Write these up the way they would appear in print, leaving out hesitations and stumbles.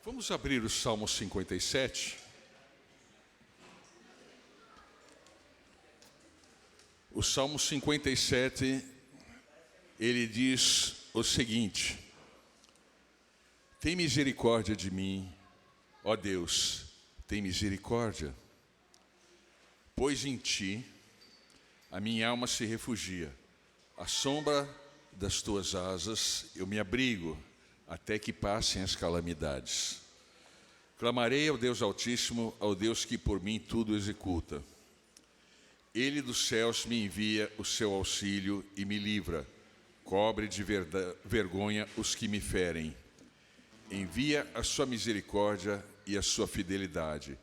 Vamos abrir o Salmo 57. O Salmo 57, ele diz o seguinte: tem misericórdia de mim, ó Deus, tem misericórdia, pois em ti a minha alma se refugia. À sombra das tuas asas eu me abrigo, até que passem as calamidades. Clamarei ao Deus Altíssimo, ao Deus que por mim tudo executa. Ele dos céus me envia o seu auxílio e me livra. Cobre de vergonha os que me ferem. Envia a sua misericórdia e a sua fidelidade.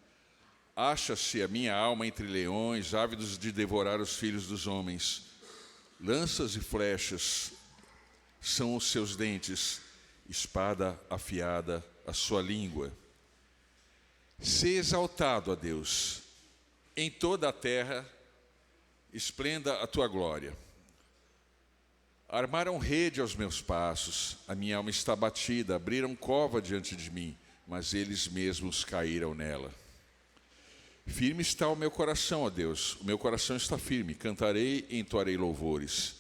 Acha-se a minha alma entre leões, ávidos de devorar os filhos dos homens. Lanças e flechas são os seus dentes, espada afiada a sua língua. Se exaltado, ó Deus, em toda a terra, esplenda a tua glória. Armaram rede aos meus passos, a minha alma está batida, abriram cova diante de mim, mas eles mesmos caíram nela. Firme está o meu coração, ó Deus, o meu coração está firme, cantarei e entoarei louvores.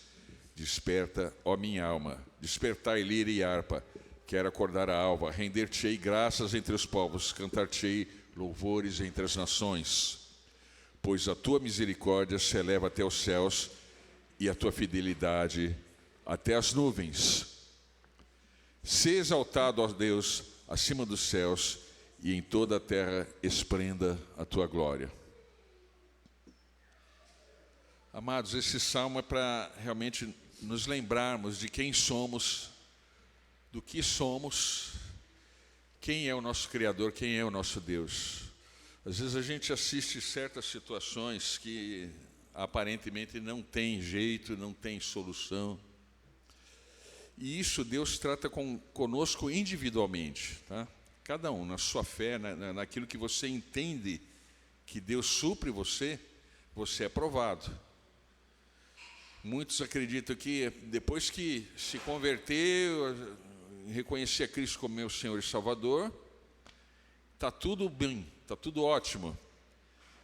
Desperta, ó minha alma, despertai lira e harpa, quero acordar a alva, render-te-ei graças entre os povos, cantar-te-ei louvores entre as nações. Pois a tua misericórdia se eleva até os céus e a tua fidelidade até as nuvens. Se exaltado, ó Deus, acima dos céus, e em toda a terra esplenda a tua glória. Amados, esse salmo é para realmente nos lembrarmos de quem somos, do que somos, quem é o nosso Criador, quem é o nosso Deus. Às vezes a gente assiste certas situações que aparentemente não tem jeito, não tem solução. E isso Deus trata conosco individualmente, tá? Cada um, na sua fé, naquilo que você entende que Deus supre você, você é provado. Muitos acreditam que depois que se converteu, reconhecer a Cristo como meu Senhor e Salvador, está tudo bem, está tudo ótimo.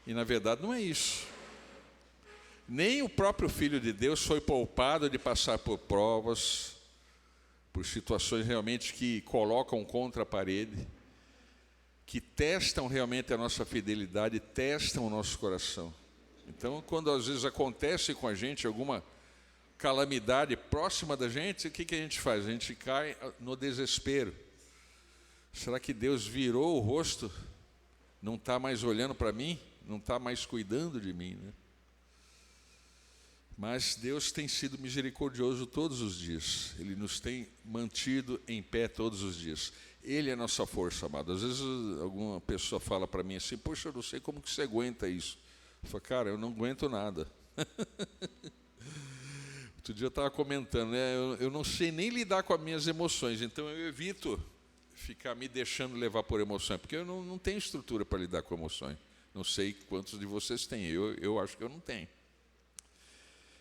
E na verdade não é isso. Nem o próprio Filho de Deus foi poupado de passar por provas, por situações realmente que colocam contra a parede, que testam realmente a nossa fidelidade, testam o nosso coração. Então, quando às vezes acontece com a gente alguma calamidade próxima da gente, o que a gente faz? A gente cai no desespero. Será que Deus virou o rosto? Não está mais olhando para mim? Não está mais cuidando de mim, né? Mas Deus tem sido misericordioso todos os dias. Ele nos tem mantido em pé todos os dias. Ele é a nossa força, amado. Às vezes alguma pessoa fala para mim assim: poxa, eu não sei como que você aguenta isso. Eu falo: cara, eu não aguento nada. Outro dia eu estava comentando, né? Eu não sei nem lidar com as minhas emoções, então eu evito ficar me deixando levar por emoções, porque eu não tenho estrutura para lidar com emoções. Não sei quantos de vocês têm, eu acho que eu não tenho.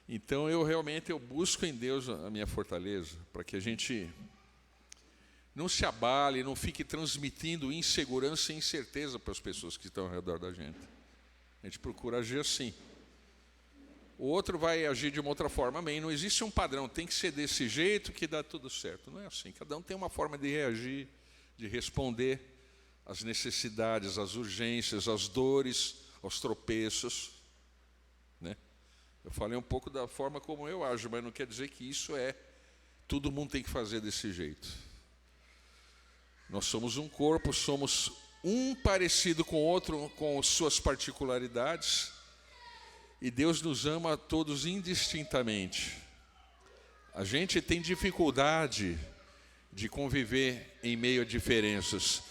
Então eu realmente busco em Deus a minha fortaleza, para que a gente não se abale, não fique transmitindo insegurança e incerteza para as pessoas que estão ao redor da gente. A gente procura agir assim. O outro vai agir de uma outra forma, amém. Não existe um padrão, tem que ser desse jeito que dá tudo certo. Não é assim, cada um tem uma forma de reagir, de responder às necessidades, às urgências, às dores, aos tropeços, né? Eu falei um pouco da forma como eu ajo, mas não quer dizer que isso todo mundo tem que fazer desse jeito. Nós somos um corpo, somos um parecido com o outro, com suas particularidades, e Deus nos ama a todos indistintamente. A gente tem dificuldade de conviver em meio a diferenças,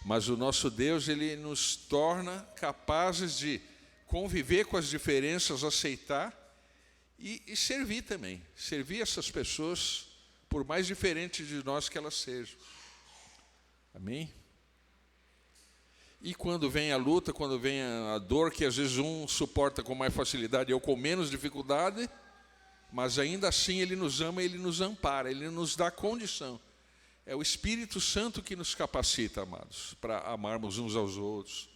mas o nosso Deus, Ele nos torna capazes de conviver com as diferenças, aceitar e servir também. Servir essas pessoas, por mais diferentes de nós que elas sejam. Amém? E quando vem a luta, quando vem a dor, que às vezes um suporta com mais facilidade, eu com menos dificuldade, mas ainda assim Ele nos ama, Ele nos ampara, Ele nos dá condição É o Espírito Santo que nos capacita, amados, para amarmos uns aos outros,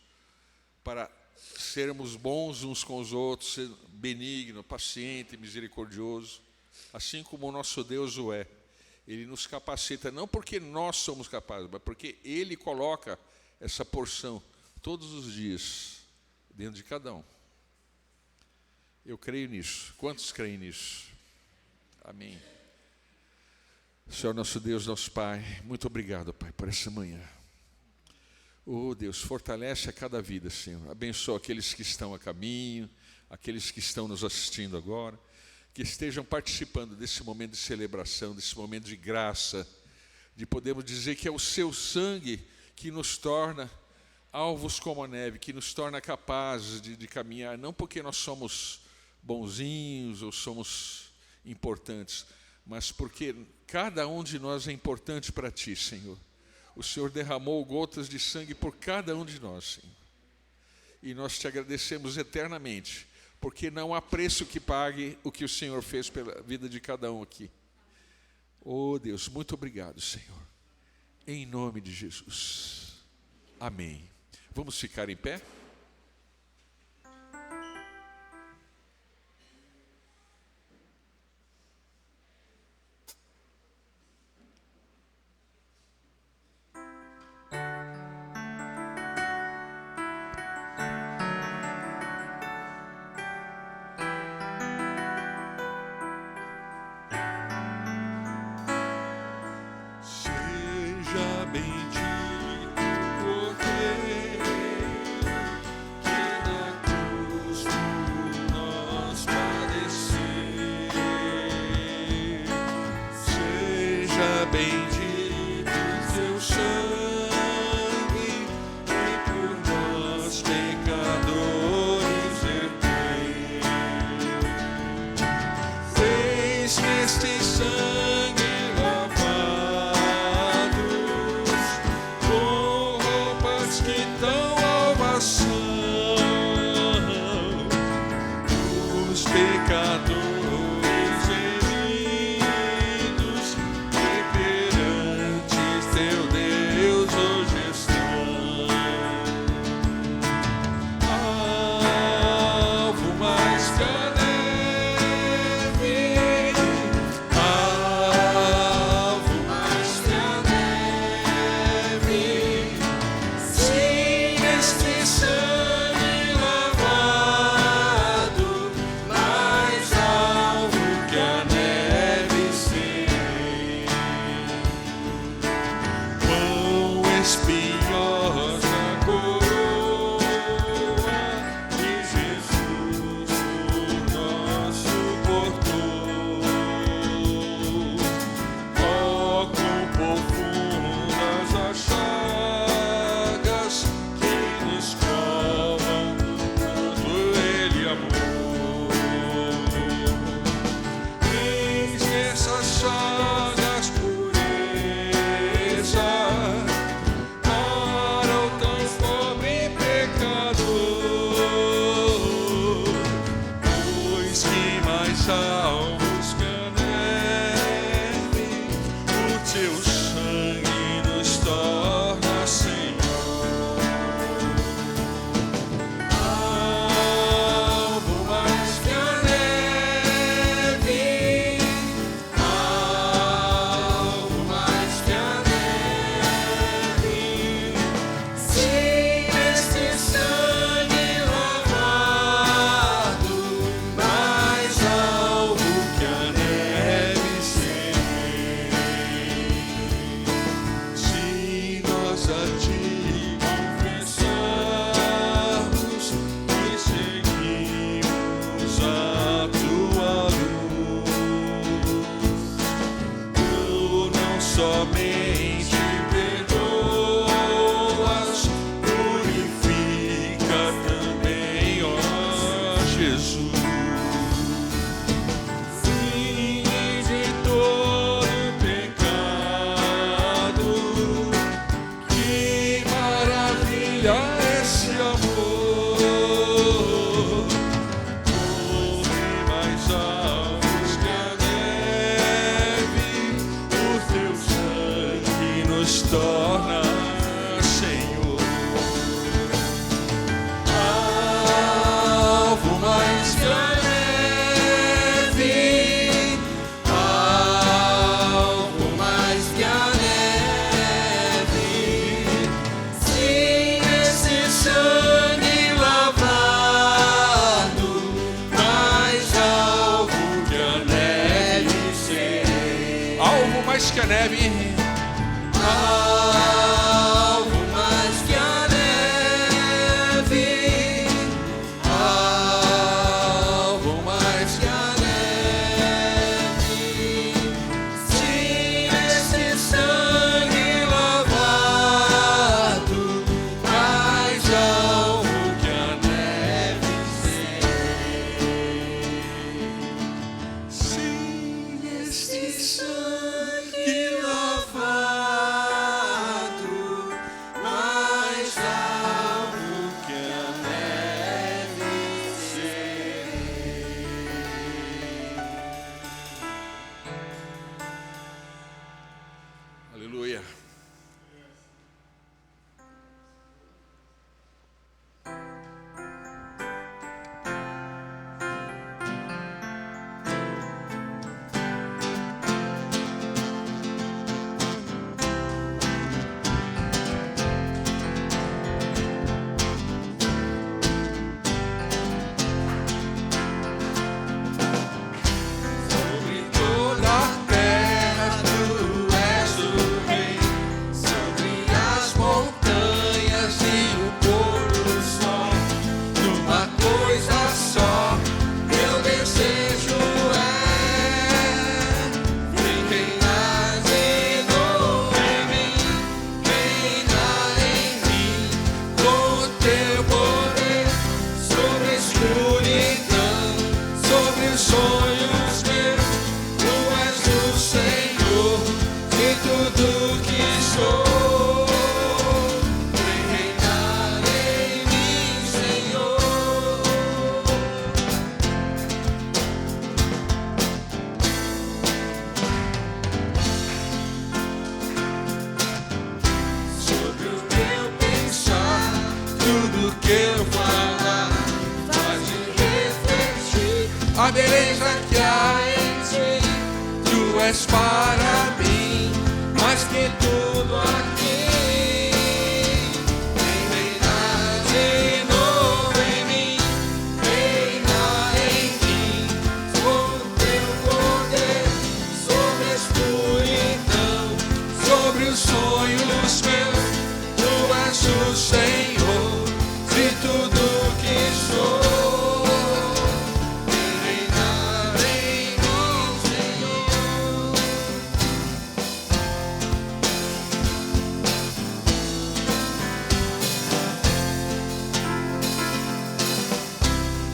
para sermos bons uns com os outros, ser benigno, paciente, misericordioso, assim como o nosso Deus o é. Ele nos capacita, não porque nós somos capazes, mas porque Ele coloca essa porção todos os dias dentro de cada um. Eu creio nisso. Quantos creem nisso? Amém. Senhor, nosso Deus, nosso Pai, muito obrigado, Pai, por essa manhã. Oh, Deus, fortalece a cada vida, Senhor. Abençoa aqueles que estão a caminho, aqueles que estão nos assistindo agora, que estejam participando desse momento de celebração, desse momento de graça, de podermos dizer que é o Seu sangue que nos torna alvos como a neve, que nos torna capazes de caminhar, não porque nós somos bonzinhos ou somos importantes, mas porque cada um de nós é importante para Ti, Senhor. O Senhor derramou gotas de sangue por cada um de nós, Senhor. E nós Te agradecemos eternamente, porque não há preço que pague o que o Senhor fez pela vida de cada um aqui. Oh, Deus, muito obrigado, Senhor. Em nome de Jesus. Amém. Vamos ficar em pé? Teu sangue mais que a neve. Algo mais que a neve. Algo mais que a neve. Sim, esse sangue lavado, mais algo que a neve sem. Sim, esse sangue lavado, mais algo que a neve sem. Aleluia. Sobre toda a terra tu és o rei, sobre as montanhas e o pôr do sol. Numa coisa só, meu desejo é vem reinar de novo em mim, reinar em mim, com o teu poder sobre a escuridão, sobre os sonhos meus. Tu és o Senhor de tudo que sou. Vem reinar em mim, Senhor. Sobre o meu pensar, tudo que eu falar, faz-me refletir a beleza que há em ti. Tu és para mim mais que tudo aqui. Vem reinar de novo em mim, reinar em mim, com o teu poder sobre a escuridão, sobre os sonhos meus. Tu és o Senhor de tudo que sou. Vem reinar em mim, Senhor.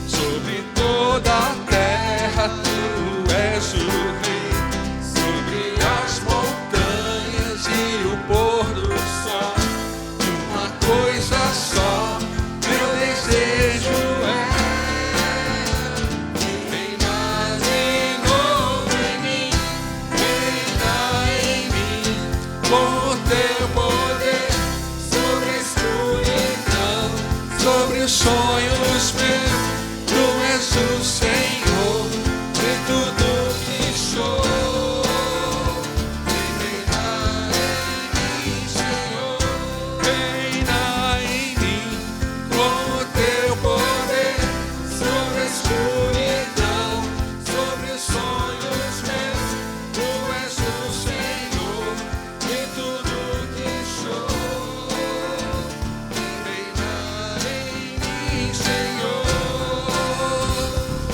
Sobre toda a terra tu és o rei, sobre as montanhas e o pôr do sol. Uma coisa só, meu desejo é reinar de novo em mim, reinar em mim, com o teu poder sobre a escuridão, sobre os sonhos meus. Tu és o Senhor de tudo que sou. Vem reinar em mim, Senhor. Reinar em mim, com o teu poder sobre a escuridão, sobre os sonhos meus. Tu és o Senhor de tudo que sou. Vem reinar em mim, Senhor.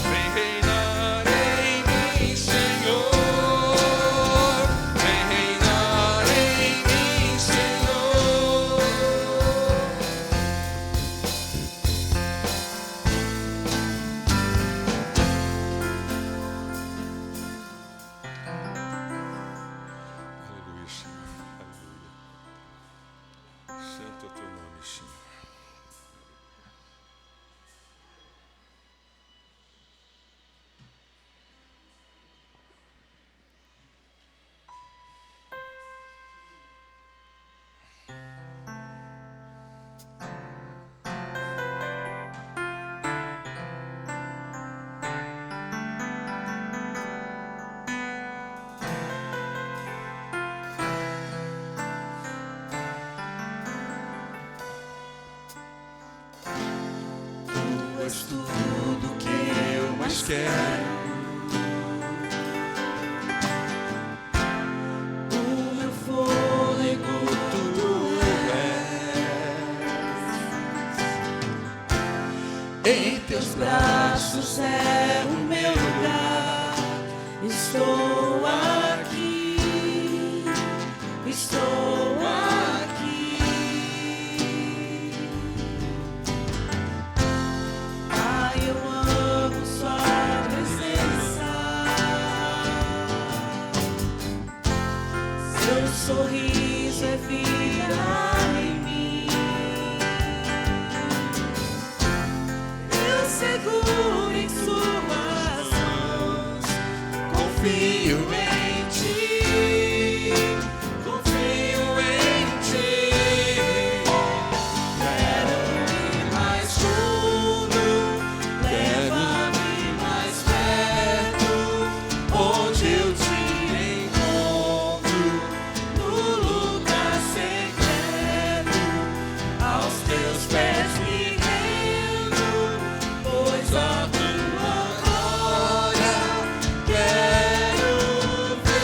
Vem reinar em mim, Senhor. Vem reinar em mim, Senhor. Aleluia, Senhor. Aleluia. Santo é o teu nome, Senhor. és tudo que eu mais quero. Em teus braços é o meu lugar. Estou aqui, estou aqui. Ai, eu amo sua presença. Seu sorriso é vida em mim. Eu seguro em suas mãos. Confio em ti. Confio em ti. Leva-me mais fundo. Leva-me mais perto. Onde eu te encontro. No lugar secreto. Aos teus pés me rendo. Pois a tua glória quero ver.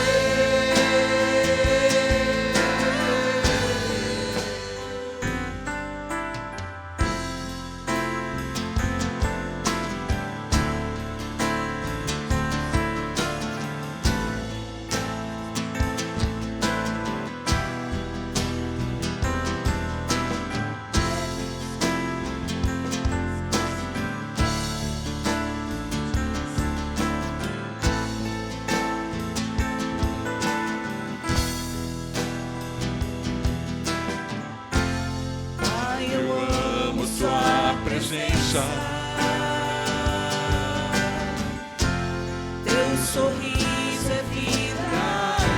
Ai, eu amo sua presença. Teu sorriso é vida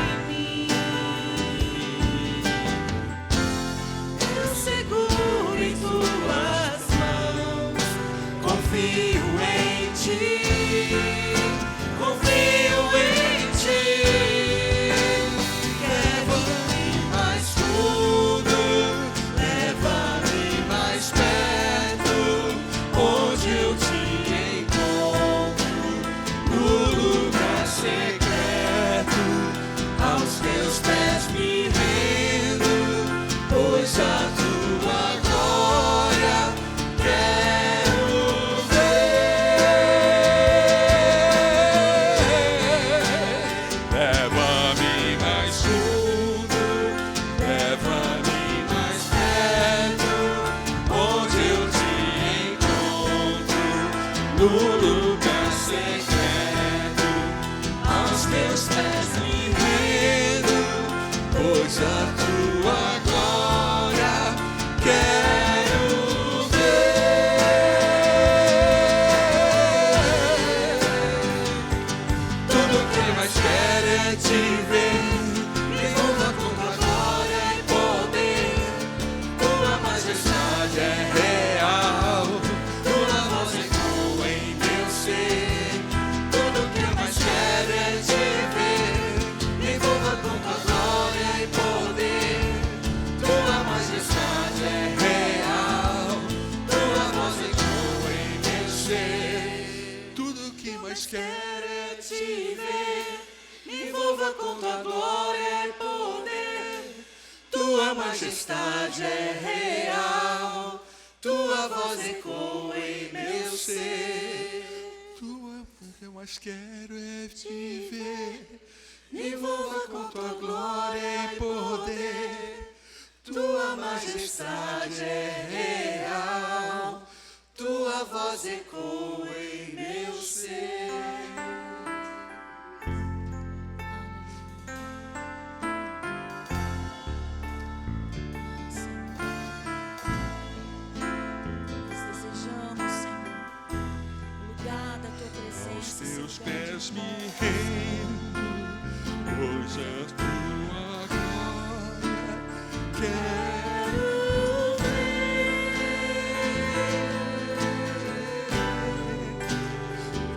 em mim. Eu seguro em tuas mãos. Confio em ti. Confio em ti. Leva-me mais fundo. Leva-me mais perto. Onde eu te encontro. No lugar secreto. Aos teus pés me rendo. Pois a tua glória quero ver. Leva-me mais fundo. Leva-me mais perto. Onde eu te encontro. No lugar secreto. Aos teus pés me rendo. Pois a tua glória quero ver. Tudo que mais quero é te ver. Me envolva com tua glória e poder. Tua majestade é real. Tua voz ecoa em meu ser. Tudo que eu mais quero é te ver. Me envolva com tua glória e poder. Tua majestade é real. Tua voz ecoa em meu ser. Tudo que mais quero é te ver. Me envolva com tua glória e poder. Tua majestade é real. Tua voz ecoa em meu ser. Tua que eu mais quero é te ver. Me envolva com tua glória e poder. Tua majestade é real. Tua voz ecoa em meu ser. Nós desejamos, Senhor, o lugar da tua presença. Teus Senhor, pés de me volta. rendo, pois a tua glória quero ver.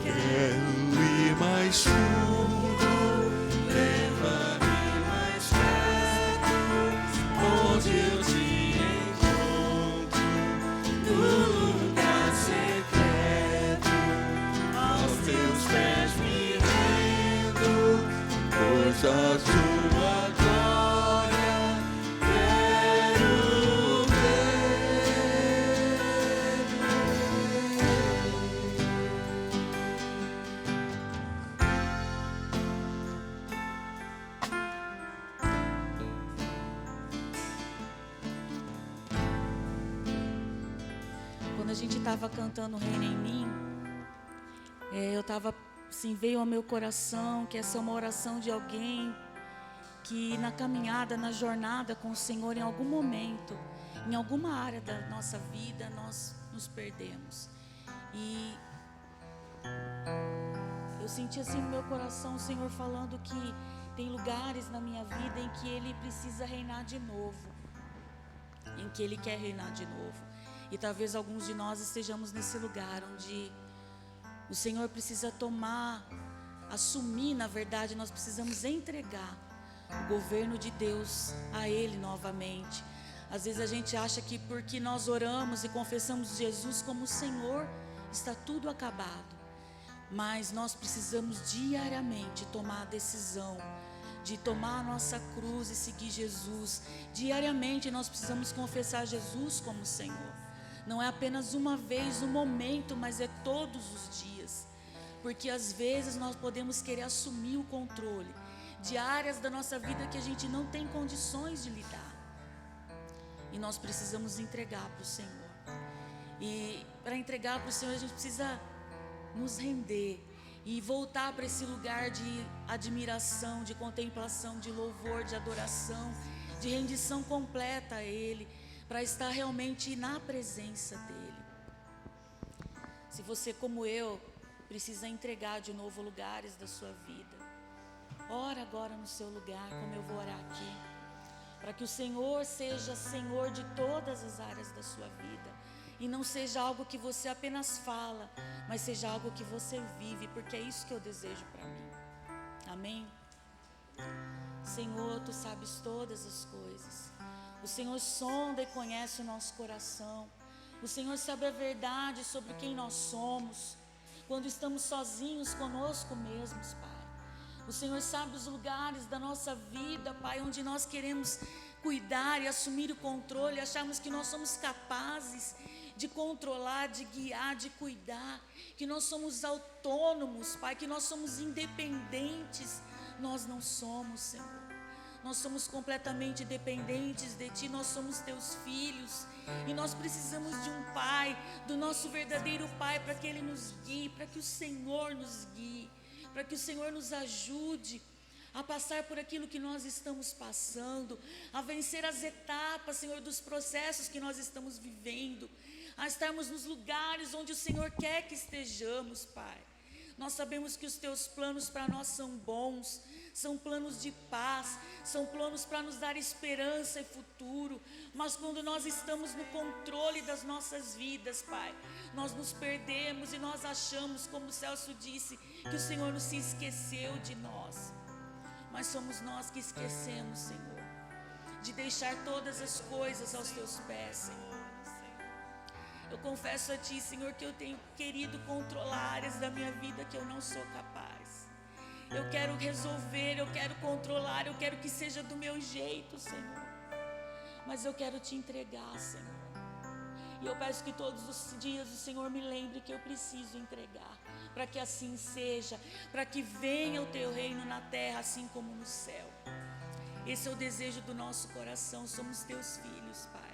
Quero ir mais fundo, leva-me mais perto, onde eu te encontro, no lugar secreto. Aos teus pés me rendo, pois a tua glória quero ver. gente estava cantando Reina em Mim, eu estava, assim, veio ao meu coração que essa é uma oração de alguém que na caminhada, na jornada com o Senhor, em algum momento, em alguma área da nossa vida, nós nos perdemos. E eu senti assim no meu coração o Senhor falando que tem lugares na minha vida em que Ele precisa reinar de novo, em que Ele quer reinar de novo. E talvez alguns de nós estejamos nesse lugar onde o Senhor precisa assumir, na verdade, nós precisamos entregar o governo de Deus a Ele novamente. Às vezes a gente acha que porque nós oramos e confessamos Jesus como Senhor, está tudo acabado. Mas nós precisamos diariamente tomar a decisão de tomar a nossa cruz e seguir Jesus. Diariamente nós precisamos confessar Jesus como Senhor. Não é apenas uma vez, um momento, mas é todos os dias. Porque às vezes nós podemos querer assumir o controle de áreas da nossa vida que a gente não tem condições de lidar. E nós precisamos entregar para o Senhor. E para entregar para o Senhor a gente precisa nos render e voltar para esse lugar de admiração, de contemplação, de louvor, de adoração, de rendição completa a Ele, para estar realmente na presença dEle. Se você, como eu, precisa entregar de novo lugares da sua vida, ora agora no seu lugar, como eu vou orar aqui, para que o Senhor seja Senhor de todas as áreas da sua vida, e não seja algo que você apenas fala, mas seja algo que você vive, porque é isso que eu desejo para mim. Amém? Senhor, Tu sabes todas as coisas. O Senhor sonda e conhece o nosso coração. O Senhor sabe a verdade sobre quem nós somos, quando estamos sozinhos conosco mesmos, Pai. O Senhor sabe os lugares da nossa vida, Pai, onde nós queremos cuidar e assumir o controle, achamos que nós somos capazes de controlar, de guiar, de cuidar, que nós somos autônomos, Pai, que nós somos independentes. Nós não somos, Senhor. Nós somos completamente dependentes de Ti, nós somos Teus filhos. E nós precisamos de um Pai, do nosso verdadeiro Pai, para que Ele nos guie, para que o Senhor nos guie, para que o Senhor nos ajude a passar por aquilo que nós estamos passando, a vencer as etapas, Senhor, dos processos que nós estamos vivendo, a estarmos nos lugares onde o Senhor quer que estejamos, Pai. Nós sabemos que os Teus planos para nós são bons, são planos de paz, são planos para nos dar esperança e futuro, mas quando nós estamos no controle das nossas vidas, Pai, nós nos perdemos e nós achamos, como o Celso disse, que o Senhor não se esqueceu de nós, mas somos nós que esquecemos, Senhor, de deixar todas as coisas aos Teus pés, Senhor. Eu confesso a Ti, Senhor, que eu tenho querido controlar áreas da minha vida que eu não sou capaz. Eu quero resolver, eu quero controlar, eu quero que seja do meu jeito, Senhor. Mas eu quero Te entregar, Senhor. E eu peço que todos os dias o Senhor me lembre que eu preciso entregar, para que assim seja, para que venha o Teu reino na terra, assim como no céu. Esse é o desejo do nosso coração, somos Teus filhos, Pai.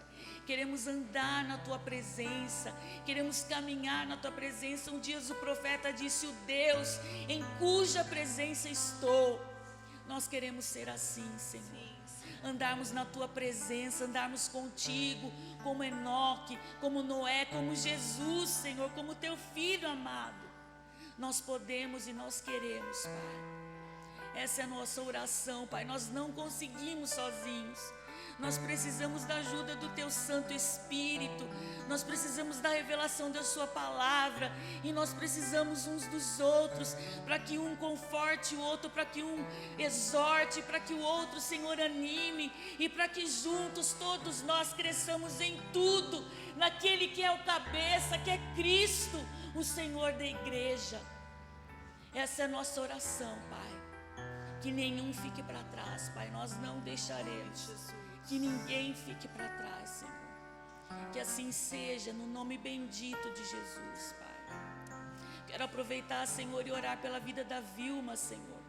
Queremos andar na Tua presença, queremos caminhar na Tua presença. Um dia o profeta disse: o Deus em cuja presença estou. Nós queremos ser assim, Senhor. Andarmos na Tua presença, andarmos contigo, como Enoque, como Noé, como Jesus, Senhor, como Teu Filho amado. Nós podemos e nós queremos, Pai. Essa é a nossa oração, Pai. Nós não conseguimos sozinhos. Nós precisamos da ajuda do Teu Santo Espírito. Nós precisamos da revelação da Sua palavra. E nós precisamos uns dos outros, para que um conforte o outro, para que um exorte, para que o outro, Senhor, anime. E para que juntos todos nós cresçamos em tudo, naquele que é o cabeça, que é Cristo, o Senhor da igreja. Essa é a nossa oração, Pai. Que nenhum fique para trás, Pai. Nós não deixaremos que ninguém fique para trás, Senhor. Que assim seja, no nome bendito de Jesus, Pai. Quero aproveitar, Senhor, e orar pela vida da Vilma, Senhor.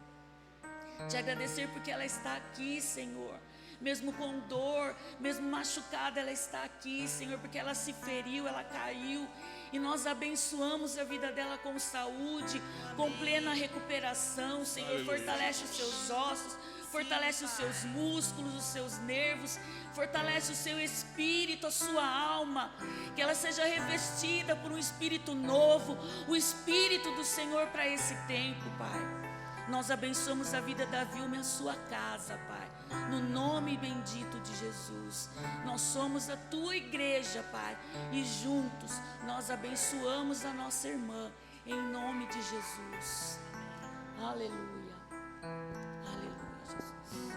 Te agradecer porque ela está aqui, Senhor. mesmo com dor, mesmo machucada, ela está aqui, Senhor, porque ela se feriu, ela caiu. E nós abençoamos a vida dela com saúde, com plena recuperação, Senhor. Fortalece os seus ossos, fortalece os seus músculos, os seus nervos, fortalece o seu espírito, a sua alma, que ela seja revestida por um espírito novo, o espírito do Senhor para esse tempo, Pai. Nós abençoamos a vida da Vilma e a sua casa, Pai, no nome bendito de Jesus. Nós somos a tua igreja, Pai, e juntos nós abençoamos a nossa irmã, em nome de Jesus. Aleluia. Aleluia, Jesus.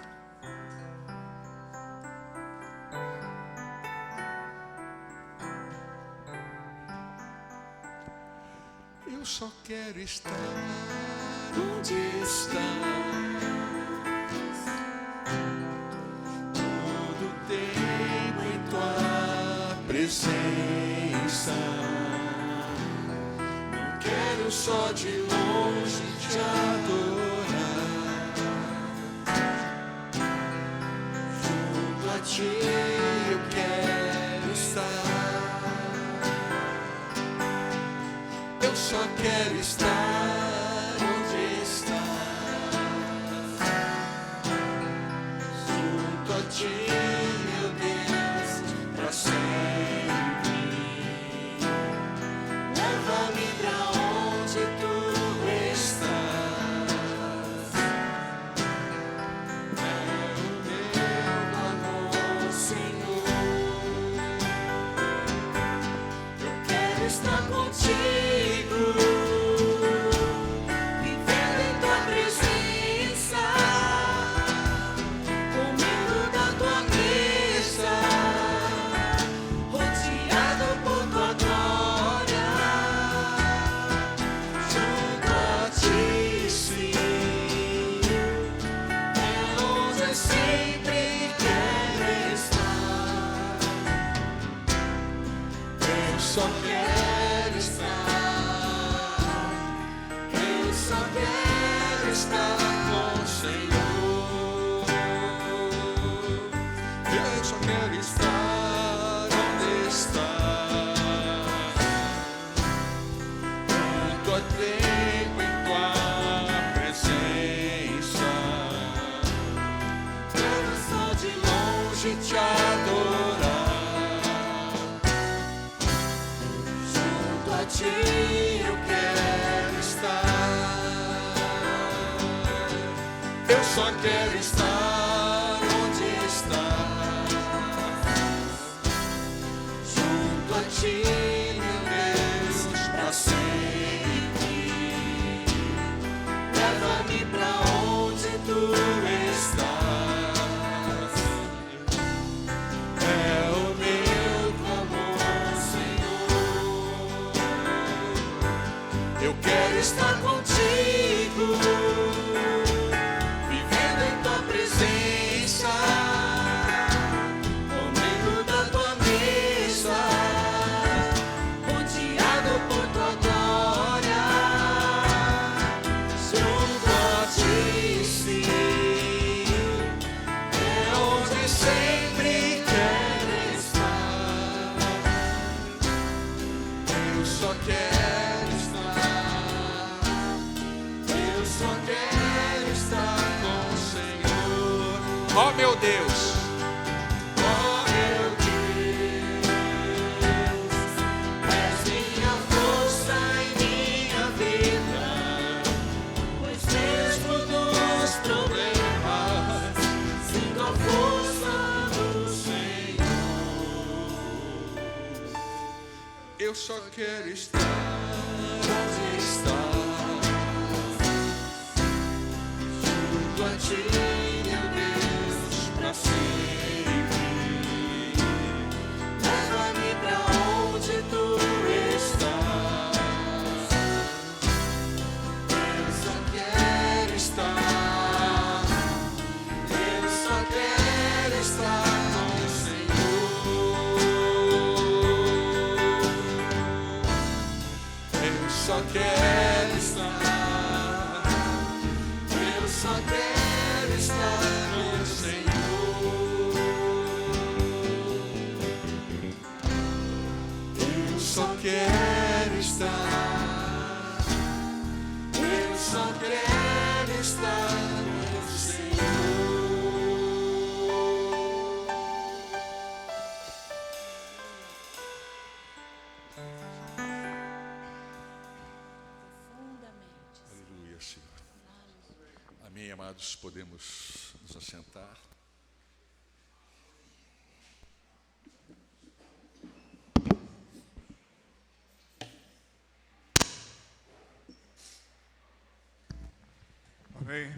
Eu só quero estar onde estás. Todo tempo em tua presença. Não quero só de longe te adorar. Junto a ti eu quero estar. Eu só quero estar onde estás, junto a ti, meu Deus, para sempre. Leva-me pra onde tu estás. É o meu amor, Senhor. Eu quero estar contigo. Só quero estar, eu só quero estar com o Senhor. Eu só quero estar onde estás, junto a tempo em tua presença. Quero só de longe te adorar. Eu quero estar. Eu só quero estar onde estás, junto a ti, meu Deus, para sempre. Leva-me pra onde tu estás. É o meu clamor, Senhor. Eu quero estar contigo, vivendo em tua presença, comendo da tua mesa, rodeado por tua glória, junto a ti, sim, é onde sempre quero estar. Eu só quero. Ó meu Deus, ó meu Deus, és minha força e minha vida, pois mesmo nos problemas sinto a força do Senhor. Eu só quero estar onde estás, junto a ti. Leva-me pra onde tu estás. Eu só quero estar. Eu só quero estar com o Senhor. Eu só quero estar. Eu só quero estar com o Senhor. amados, podemos nos assentar. Amém.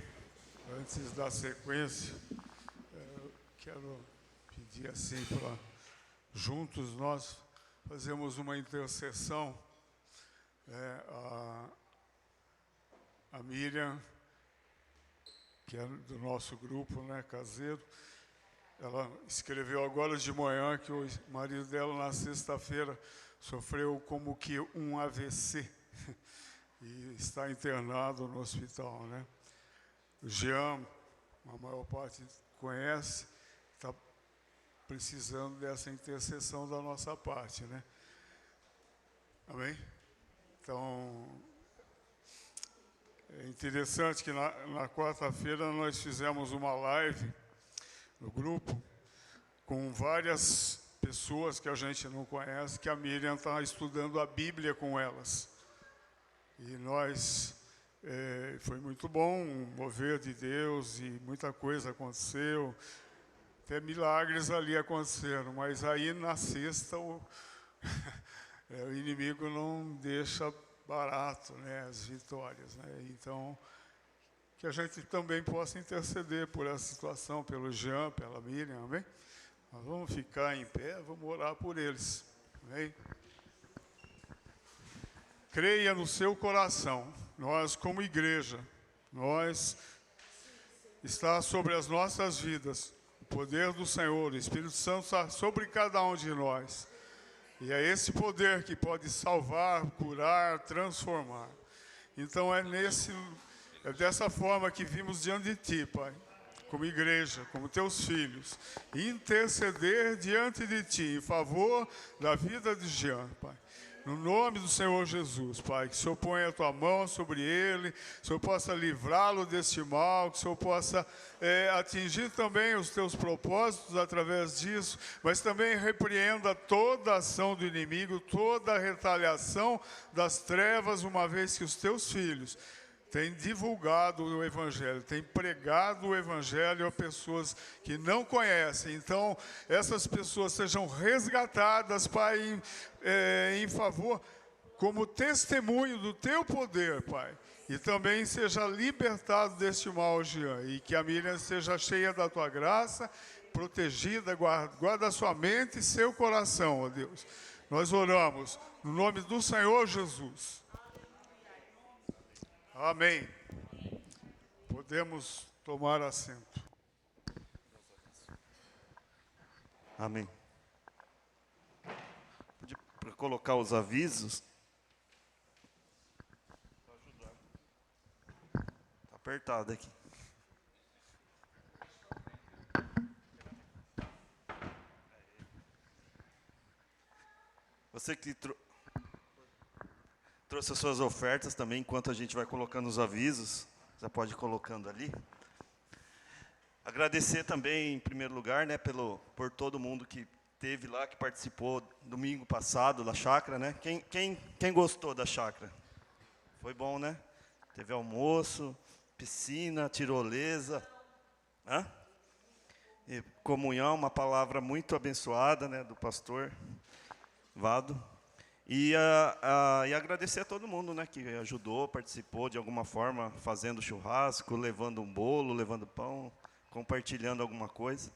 Antes da sequência, eu quero pedir assim para juntos nós fazemos uma intercessão. A Miriam, que é do nosso grupo, né, caseiro, ela escreveu agora de manhã que o marido dela na sexta-feira sofreu como que um AVC e está internado no hospital, né? O Jean, a maior parte conhece, está precisando dessa intercessão da nossa parte, né? Amém? Então, é interessante que na quarta-feira nós fizemos uma live no grupo com várias pessoas que a gente não conhece, que a Miriam está estudando a Bíblia com elas. E nós... foi muito bom, um mover de Deus e muita coisa aconteceu, até milagres ali aconteceram, mas aí na sexta o inimigo não deixa barato, né, as vitórias, né? Então, que a gente também possa interceder por essa situação, pelo Jean, pela Miriam, amém? Nós vamos ficar em pé, vamos orar por eles, amém? Creia no seu coração. Nós, como igreja, está sobre as nossas vidas o poder do Senhor, o Espírito Santo está sobre cada um de nós. E é esse poder que pode salvar, curar, transformar. Então é dessa forma que vimos diante de Ti, Pai, como igreja, como Teus filhos, interceder diante de Ti em favor da vida de Jean, Pai. No nome do Senhor Jesus, Pai, que o Senhor ponha a Tua mão sobre ele, que o Senhor possa livrá-lo deste mal, que o Senhor possa atingir também os Teus propósitos através disso, mas também repreenda toda a ação do inimigo, toda a retaliação das trevas, uma vez que os Teus filhos têm divulgado o Evangelho, têm pregado o Evangelho a pessoas que não conhecem. Então, essas pessoas sejam resgatadas, Pai, em favor, como testemunho do Teu poder, Pai. E também seja libertado deste mal, Jean, e que a Miriam seja cheia da Tua graça, protegida, guarda a sua mente e seu coração, ó Deus. Nós oramos no nome do Senhor Jesus. Amém. Podemos tomar assento. Amém. Para colocar os avisos. Está apertado aqui. Você que trouxe as suas ofertas também, enquanto a gente vai colocando os avisos, já pode ir colocando ali. Agradecer também, em primeiro lugar, né, por todo mundo que esteve lá, que participou domingo passado da chácara, né? Quem gostou da chácara? Foi bom, né? Teve almoço, piscina, tirolesa, e comunhão, uma palavra muito abençoada, né, do pastor Vado. E agradecer a todo mundo, né, que ajudou, participou de alguma forma, fazendo churrasco, levando um bolo, levando pão, compartilhando alguma coisa.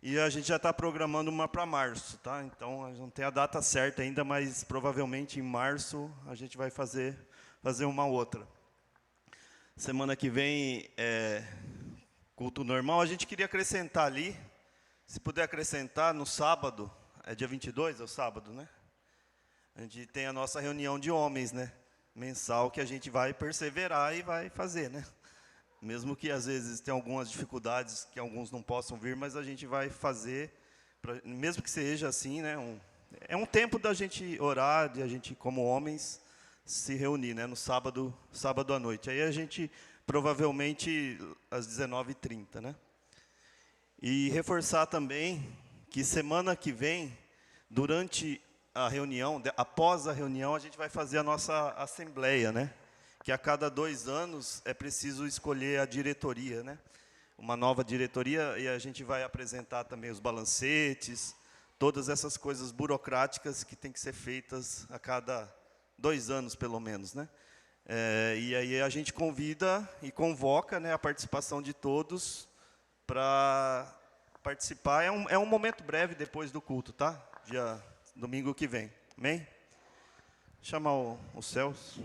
E a gente já está programando uma para março, tá? Então, a gente não tem a data certa ainda, mas provavelmente em março a gente vai fazer uma outra. Semana que vem, culto normal. A gente queria acrescentar ali, se puder acrescentar, no sábado, é dia 22, é o sábado, né? A gente tem a nossa reunião de homens, né? Mensal, que a gente vai perseverar e vai fazer, né? Mesmo que às vezes tem algumas dificuldades que alguns não possam vir, mas a gente vai fazer, mesmo que seja assim, né? É um tempo da gente orar, de a gente, como homens, se reunir, né? No sábado à noite. Aí a gente, provavelmente, às 19h30, né? E reforçar também que semana que vem, durante a reunião, após a reunião, a gente vai fazer a nossa assembleia, né? que a cada 2 anos é preciso escolher a diretoria, né? Uma nova diretoria, e a gente vai apresentar também os balancetes, todas essas coisas burocráticas que tem que ser feitas a cada 2 anos, pelo menos, né? E aí a gente convida e convoca, né, a participação de todos para participar. É um momento breve depois do culto, tá? Domingo que vem. Amém? Chamar o Celso.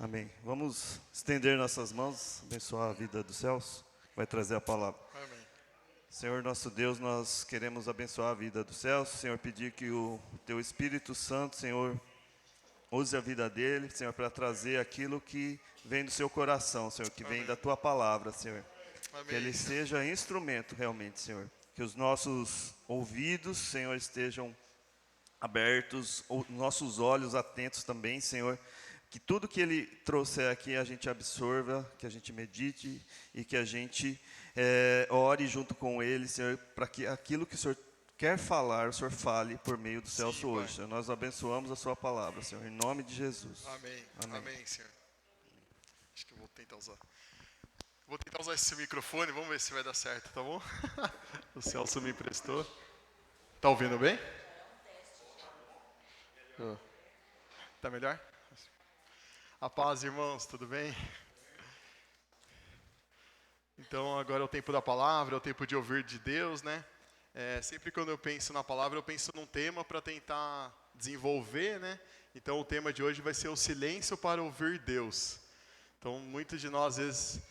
Amém. Vamos estender nossas mãos, abençoar a vida do Celso, vai trazer a palavra. Amém. Senhor nosso Deus, nós queremos abençoar a vida do Celso, Senhor, pedir que o Teu Espírito Santo, Senhor, use a vida dele, Senhor, para trazer aquilo que vem do seu coração, Senhor, que vem da Tua palavra, Senhor. Amém. Que ele seja instrumento realmente, Senhor. Que os nossos ouvidos, Senhor, estejam abertos, nossos olhos atentos também, Senhor. Que tudo que ele trouxer aqui a gente absorva, que a gente medite e que a gente ore junto com ele, Senhor, para que aquilo que o Senhor quer falar, o Senhor fale por meio do Celso hoje. Senhor, nós abençoamos a sua palavra, Senhor, em nome de Jesus. Amém. Amém. Amém, Senhor. Acho que eu vou tentar usar. Vou tentar usar esse microfone, vamos ver se vai dar certo, tá bom? O Celso me emprestou. Tá ouvindo bem? Tá melhor? A paz, irmãos, tudo bem? Então, agora é o tempo da palavra, é o tempo de ouvir de Deus, né? Sempre quando eu penso na palavra, eu penso num tema para tentar desenvolver, né? Então, o tema de hoje vai ser o silêncio para ouvir Deus. Então, muitos de nós, às vezes,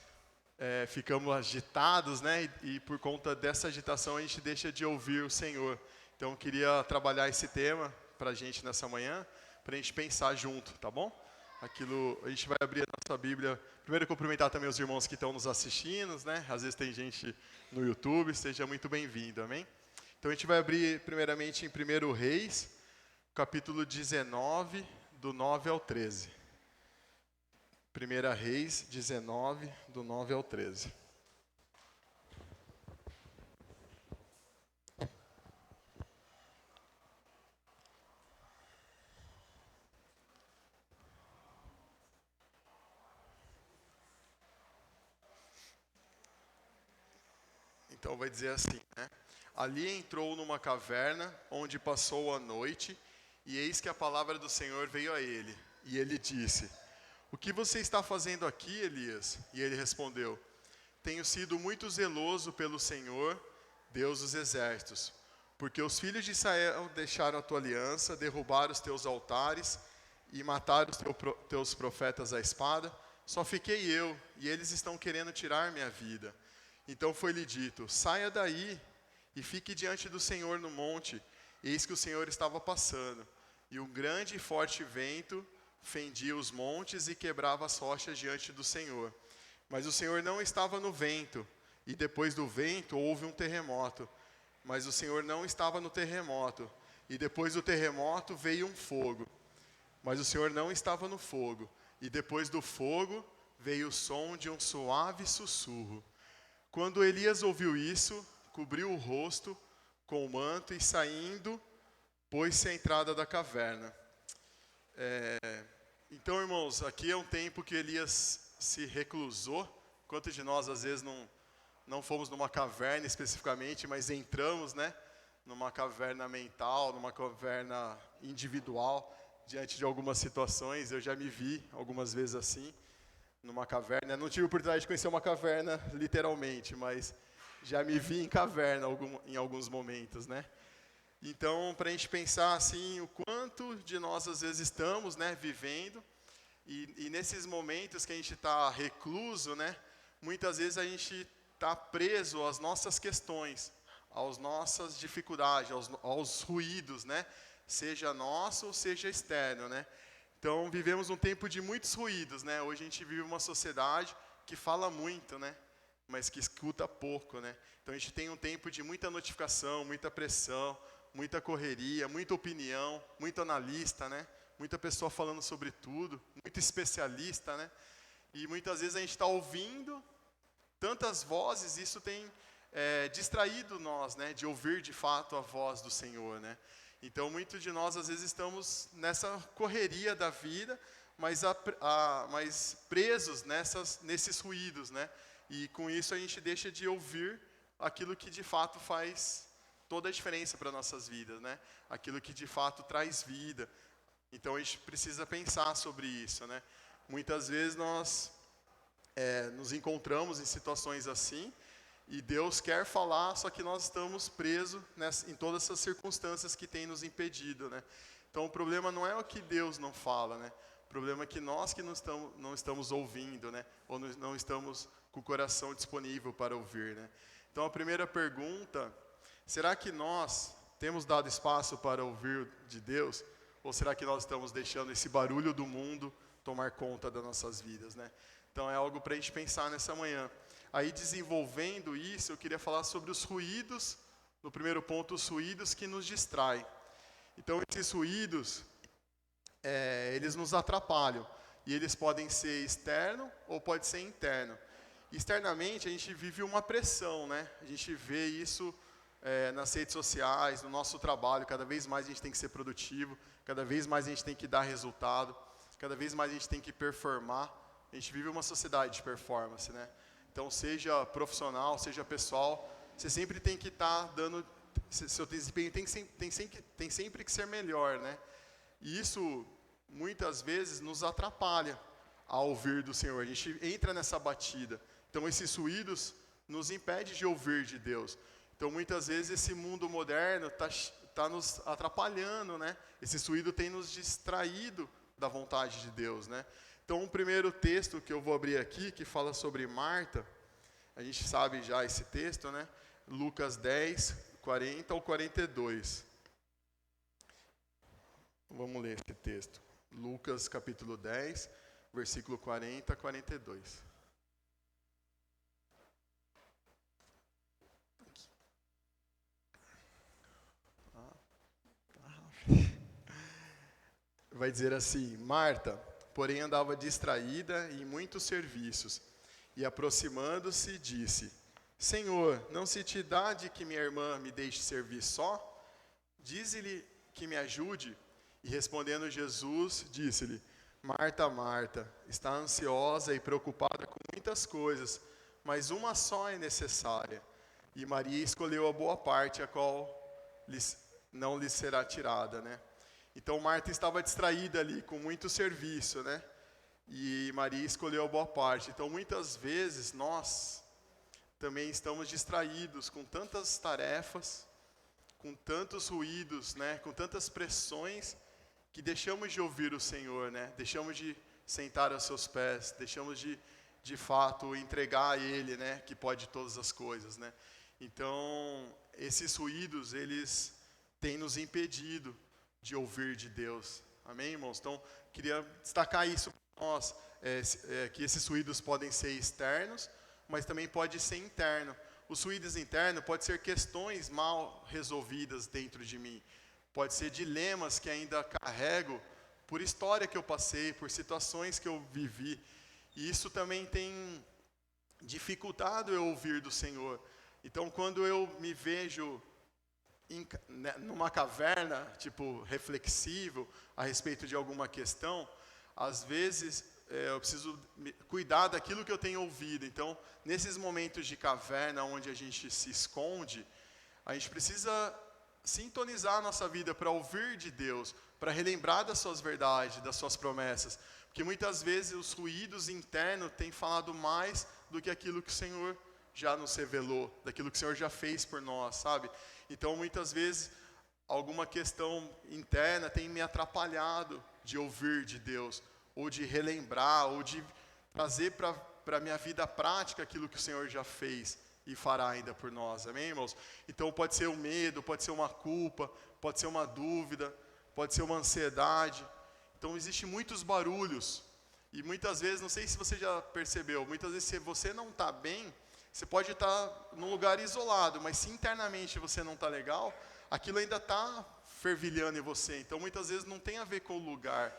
ficamos agitados, né? E por conta dessa agitação, a gente deixa de ouvir o Senhor. Então, eu queria trabalhar esse tema para a gente nessa manhã, para a gente pensar junto, tá bom? A gente vai abrir a nossa Bíblia. Primeiro, cumprimentar também os irmãos que estão nos assistindo, né? Às vezes tem gente no YouTube, seja muito bem-vindo, amém? Então, a gente vai abrir primeiramente em 1 Reis, capítulo 19, do 9 ao 13. 1 Reis 19, do 9 ao 13. Então vai dizer assim, né? Ali entrou numa caverna, onde passou a noite, e eis que a palavra do Senhor veio a ele. E ele disse: "O que você está fazendo aqui, Elias?" E ele respondeu: "Tenho sido muito zeloso pelo Senhor, Deus dos exércitos, porque os filhos de Israel deixaram a tua aliança, derrubaram os teus altares e mataram os teus profetas à espada. Só fiquei eu, e eles estão querendo tirar minha vida." Então foi-lhe dito: "Saia daí e fique diante do Senhor no monte." Eis que o Senhor estava passando, e um grande e forte vento fendia os montes e quebrava as rochas diante do Senhor. Mas o Senhor não estava no vento, e depois do vento houve um terremoto. Mas o Senhor não estava no terremoto, e depois do terremoto veio um fogo. Mas o Senhor não estava no fogo, e depois do fogo veio o som de um suave sussurro. Quando Elias ouviu isso, cobriu o rosto com o manto e saindo, pôs-se à entrada da caverna. Então, irmãos, aqui é um tempo que Elias se reclusou. Quantos de nós, às vezes, não fomos numa caverna especificamente, mas entramos, né, numa caverna mental, numa caverna individual, diante de algumas situações. Eu já me vi algumas vezes assim, numa caverna. Não tive a oportunidade de conhecer uma caverna, literalmente, mas já me vi em caverna em alguns momentos, né? Então, para a gente pensar assim, o quanto de nós às vezes estamos, né, vivendo, e nesses momentos que a gente está recluso, né, muitas vezes a gente está preso às nossas questões, às nossas dificuldades, aos ruídos, né, seja nosso ou seja externo, né? Então, vivemos um tempo de muitos ruídos, né? Hoje a gente vive uma sociedade que fala muito, né? Mas que escuta pouco, né? Então, a gente tem um tempo de muita notificação, muita pressão, muita correria, muita opinião, muito analista, né? Muita pessoa falando sobre tudo, muito especialista, né? E muitas vezes a gente está ouvindo tantas vozes, isso tem distraído nós, né, de ouvir de fato a voz do Senhor, né? Então, muitos de nós, às vezes, estamos nessa correria da vida, mas presos nesses ruídos, né? E com isso a gente deixa de ouvir aquilo que de fato faz toda a diferença para nossas vidas, né? Aquilo que de fato traz vida. Então a gente precisa pensar sobre isso, né? Muitas vezes nós nos encontramos em situações assim e Deus quer falar, só que nós estamos presos em todas essas circunstâncias que têm nos impedido, né? Então o problema não é o que Deus não fala, né? O problema é que nós que não estamos ouvindo, né? Ou não estamos com o coração disponível para ouvir, né? Então a primeira pergunta: será que nós temos dado espaço para ouvir de Deus? Ou será que nós estamos deixando esse barulho do mundo tomar conta das nossas vidas, né? Então é algo para a gente pensar nessa manhã. Aí, desenvolvendo isso, eu queria falar sobre os ruídos. No primeiro ponto, os ruídos que nos distraem. Então esses ruídos, eles nos atrapalham. E eles podem ser externo ou pode ser interno. Externamente, a gente vive uma pressão, né? A gente vê isso nas redes sociais, no nosso trabalho. Cada vez mais a gente tem que ser produtivo, cada vez mais a gente tem que dar resultado, cada vez mais a gente tem que performar. A gente vive uma sociedade de performance, né? Então, seja profissional, seja pessoal, você sempre tem que estar dando... Seu desempenho tem sempre que ser melhor, né? E isso, muitas vezes, nos atrapalha a ouvir do Senhor. A gente entra nessa batida. Então, esses ruídos nos impedem de ouvir de Deus. Então, muitas vezes, esse mundo moderno está nos atrapalhando, né? Esse ruído tem nos distraído da vontade de Deus, né? Então, o primeiro texto que eu vou abrir aqui, que fala sobre Marta, a gente sabe já esse texto, né? Lucas 10, 40 ao 42. Vamos ler esse texto. Lucas, capítulo 10, versículo 40 a 42. Vai dizer assim: Marta, porém, andava distraída em muitos serviços, e aproximando-se, disse: Senhor, não se te dá de que minha irmã me deixe servir só? Dize-lhe que me ajude. E respondendo Jesus, disse-lhe: Marta, Marta, está ansiosa e preocupada com muitas coisas, mas uma só é necessária. E Maria escolheu a boa parte, a qual não lhe será tirada, né? Então Marta estava distraída ali com muito serviço, né? E Maria escolheu a boa parte. Então muitas vezes nós também estamos distraídos com tantas tarefas, com tantos ruídos, né? Com tantas pressões, que deixamos de ouvir o Senhor, né? Deixamos de sentar aos seus pés, deixamos de fato entregar a Ele, né? Que pode todas as coisas, né? Então esses ruídos, eles têm nos impedido de ouvir de Deus. Amém, irmãos? Então, queria destacar isso para nós, que esses ruídos podem ser externos, mas também pode ser interno. Os ruídos internos podem ser questões mal resolvidas dentro de mim. Pode ser dilemas que ainda carrego por história que eu passei, por situações que eu vivi. E isso também tem dificultado eu ouvir do Senhor. Então, quando eu me vejo numa caverna, tipo, reflexivo, a respeito de alguma questão, às vezes eu preciso cuidar daquilo que eu tenho ouvido. Então, nesses momentos de caverna, onde a gente se esconde, a gente precisa sintonizar a nossa vida para ouvir de Deus, para relembrar das suas verdades, das suas promessas. Porque muitas vezes os ruídos internos têm falado mais do que aquilo que o Senhor já nos revelou, daquilo que o Senhor já fez por nós, sabe? Então, muitas vezes, alguma questão interna tem me atrapalhado de ouvir de Deus, ou de relembrar, ou de trazer para a minha vida prática aquilo que o Senhor já fez e fará ainda por nós, amém, irmãos? Então, pode ser um medo, pode ser uma culpa, pode ser uma dúvida, pode ser uma ansiedade. Então, existem muitos barulhos, e muitas vezes, não sei se você já percebeu, muitas vezes se você não está bem, você pode estar num lugar isolado, mas se internamente você não está legal, aquilo ainda está fervilhando em você. Então, muitas vezes não tem a ver com o lugar,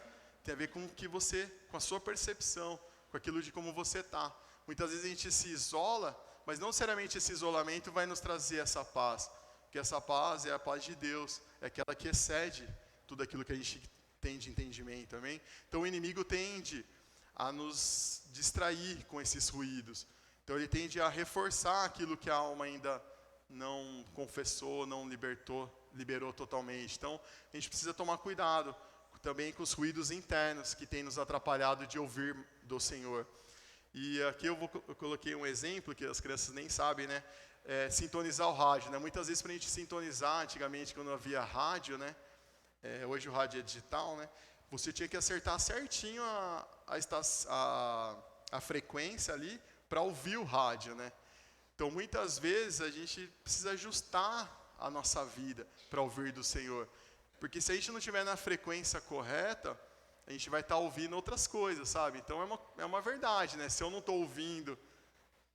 tem a ver com a sua percepção, com aquilo de como você está. Muitas vezes a gente se isola, Mas não necessariamente esse isolamento vai nos trazer essa paz, porque essa paz é a paz de Deus, é aquela que excede tudo aquilo que a gente tem de entendimento, amém? Então o inimigo tende a nos distrair com esses ruídos. Então ele tende a reforçar aquilo que a alma ainda não confessou, não liberou totalmente. Então a gente precisa tomar cuidado também com os ruídos internos que têm nos atrapalhado de ouvir do Senhor. E aqui eu coloquei um exemplo que as crianças nem sabem, né? Sintonizar o rádio, né? Muitas vezes para a gente sintonizar, antigamente quando havia rádio, né? Hoje o rádio é digital, né? Você tinha que acertar certinho a frequência ali para ouvir o rádio, né? Então muitas vezes a gente precisa ajustar a nossa vida para ouvir do Senhor, porque se a gente não estiver na frequência correta, a gente vai estar ouvindo outras coisas, sabe? Então é uma verdade, né? Se eu não estou ouvindo